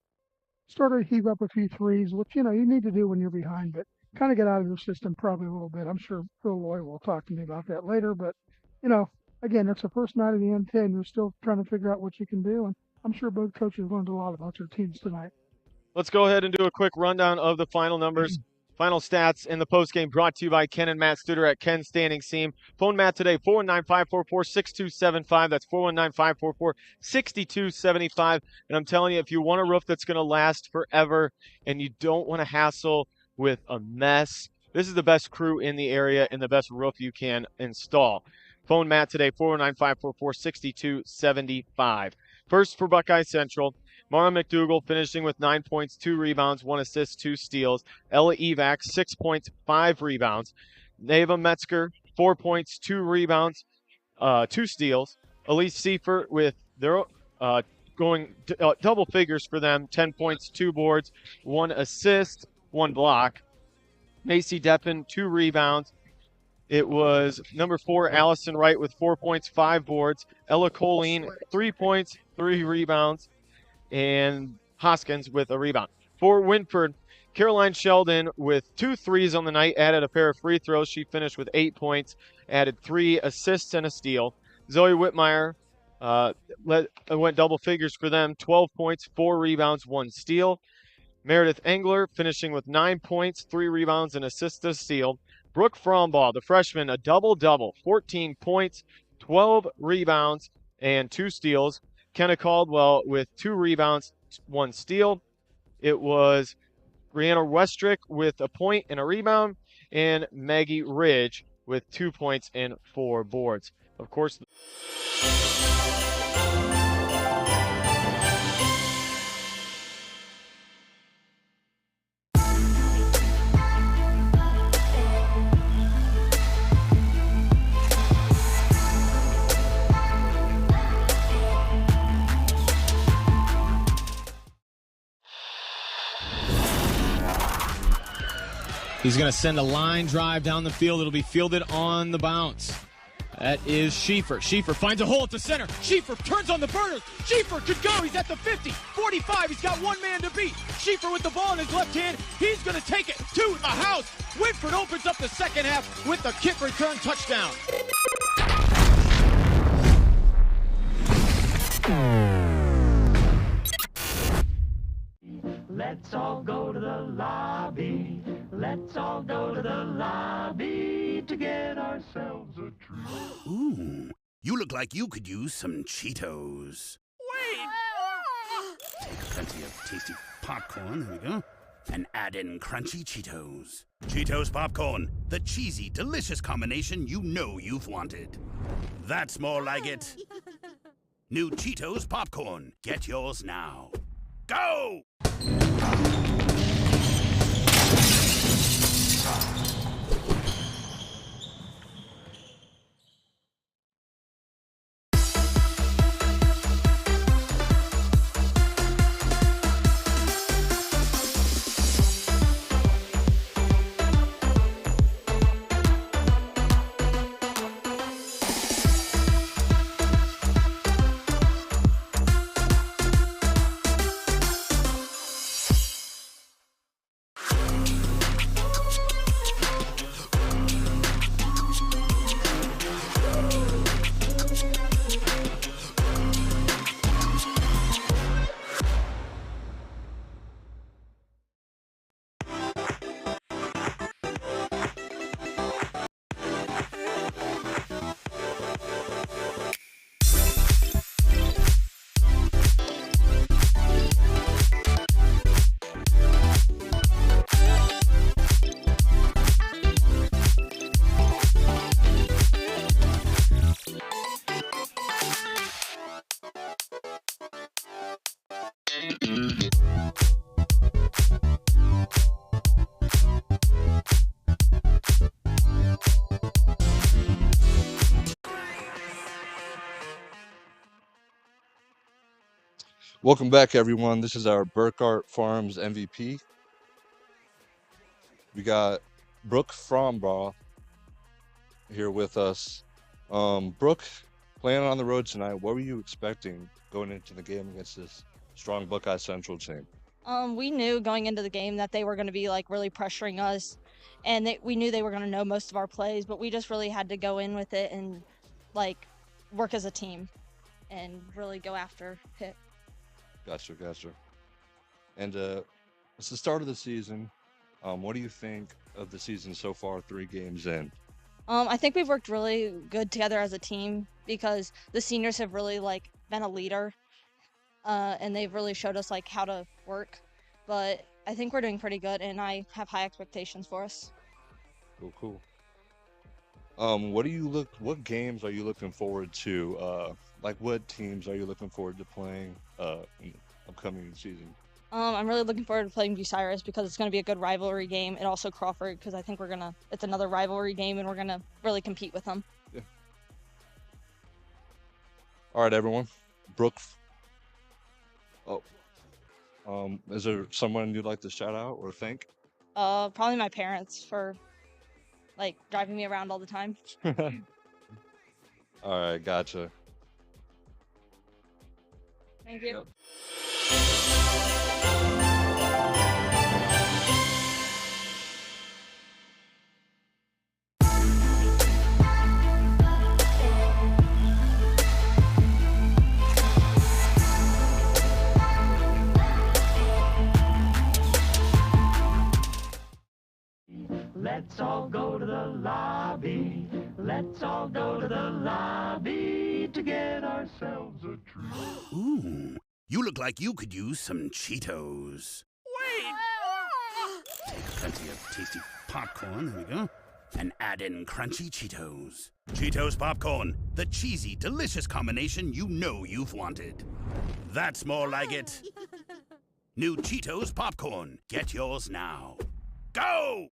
Started to heave up a few threes, which, you need to do when you're behind, but kind of get out of your system probably a little bit. I'm sure Phil Loy will talk to me about that later, but, again, it's the first night of the N10. You're still trying to figure out what you can do, and I'm sure both coaches learned a lot about their teams tonight. Let's go ahead and do a quick rundown of the final numbers. Final stats in the postgame brought to you by Ken and Matt Studer at Ken Standing Seam. Phone Matt today, 419-544-6275. That's 419-544-6275. And I'm telling you, if you want a roof that's going to last forever and you don't want to hassle with a mess, this is the best crew in the area and the best roof you can install. Phone Matt today, 419-544-6275. First for Buckeye Central, Mara McDougal finishing with 9 points, 2 rebounds, 1 assist, 2 steals. Ella Evac, 6 points, 5 rebounds. Neva Metzger, 4 points, 2 rebounds, 2 steals. Elise Seifert with their going double figures for them, 10 points, 2 boards, 1 assist, 1 block. Macy Deppen, 2 rebounds. It was number 4, Allison Wright with 4 points, 5 boards. Ella Colleen, 3 points, 3 rebounds. And Hoskins with a rebound. For Wynford, Caroline Sheldon with 2 threes on the night, added a pair of free throws. She finished with 8 points, added 3 assists and a steal. Zoe Whitmire went double figures for them, 12 points, 4 rebounds, 1 steal. Meredith Engler finishing with 9 points, 3 rebounds, and assist and a steal. Brooke Frombaugh, the freshman, a double-double, 14 points, 12 rebounds, and 2 steals. Kenna Caldwell with 2 rebounds, 1 steal. It was Brianna Westrick with a point and a rebound, and Maggie Ridge with 2 points and 4 boards. Of course, He's going to send a line drive down the field. It'll be fielded on the bounce. That is Schieffer. Schieffer finds a hole at the center. Schieffer turns on the burners. Schieffer could go. He's at the 50, 45. He's got one man to beat. Schieffer with the ball in his left hand. He's going to take it to the house. Wynford opens up the second half with the kick return touchdown. Let's all go to the lobby. Let's all go to the lobby to get ourselves a treat. Ooh, you look like you could use some Cheetos. Wait! Take plenty of tasty popcorn, there we go, and add in crunchy Cheetos. Cheetos Popcorn, the cheesy, delicious combination you know you've wanted. That's more like it. New Cheetos Popcorn. Get yours now. Go! Welcome back, everyone. This is our Burkhart Farms MVP. We got Brooke Frombaugh here with us. Brooke, playing on the road tonight, what were you expecting going into the game against this strong Buckeye Central team? We knew going into the game that they were going to be like really pressuring us, and we knew they were going to know most of our plays, but we just really had to go in with it and like work as a team and really go after it. Gotcha. And it's the start of the season. What do you think of the season so far, 3 games in? I think we've worked really good together as a team because the seniors have really like been a leader, and they've really showed us like how to work. But I think we're doing pretty good, and I have high expectations for us. Cool. What games are you looking forward to? Like what teams are you looking forward to playing in the upcoming season? I'm really looking forward to playing Bucyrus because it's going to be a good rivalry game, and also Crawford because I think it's another rivalry game, and we're going to really compete with them. Yeah. All right, everyone. Brooke. Is there someone you'd like to shout out or thank? Probably my parents for like driving me around all the time. All right, gotcha. Thank you. Yep. Let's all go to the lobby. Let's all go to the lobby to get ourselves a treat. Ooh, you look like you could use some Cheetos. Wait! Take plenty of tasty popcorn, there we go, and add in crunchy Cheetos. Cheetos popcorn, the cheesy, delicious combination you know you've wanted. That's more like it. New Cheetos popcorn. Get yours now. Go!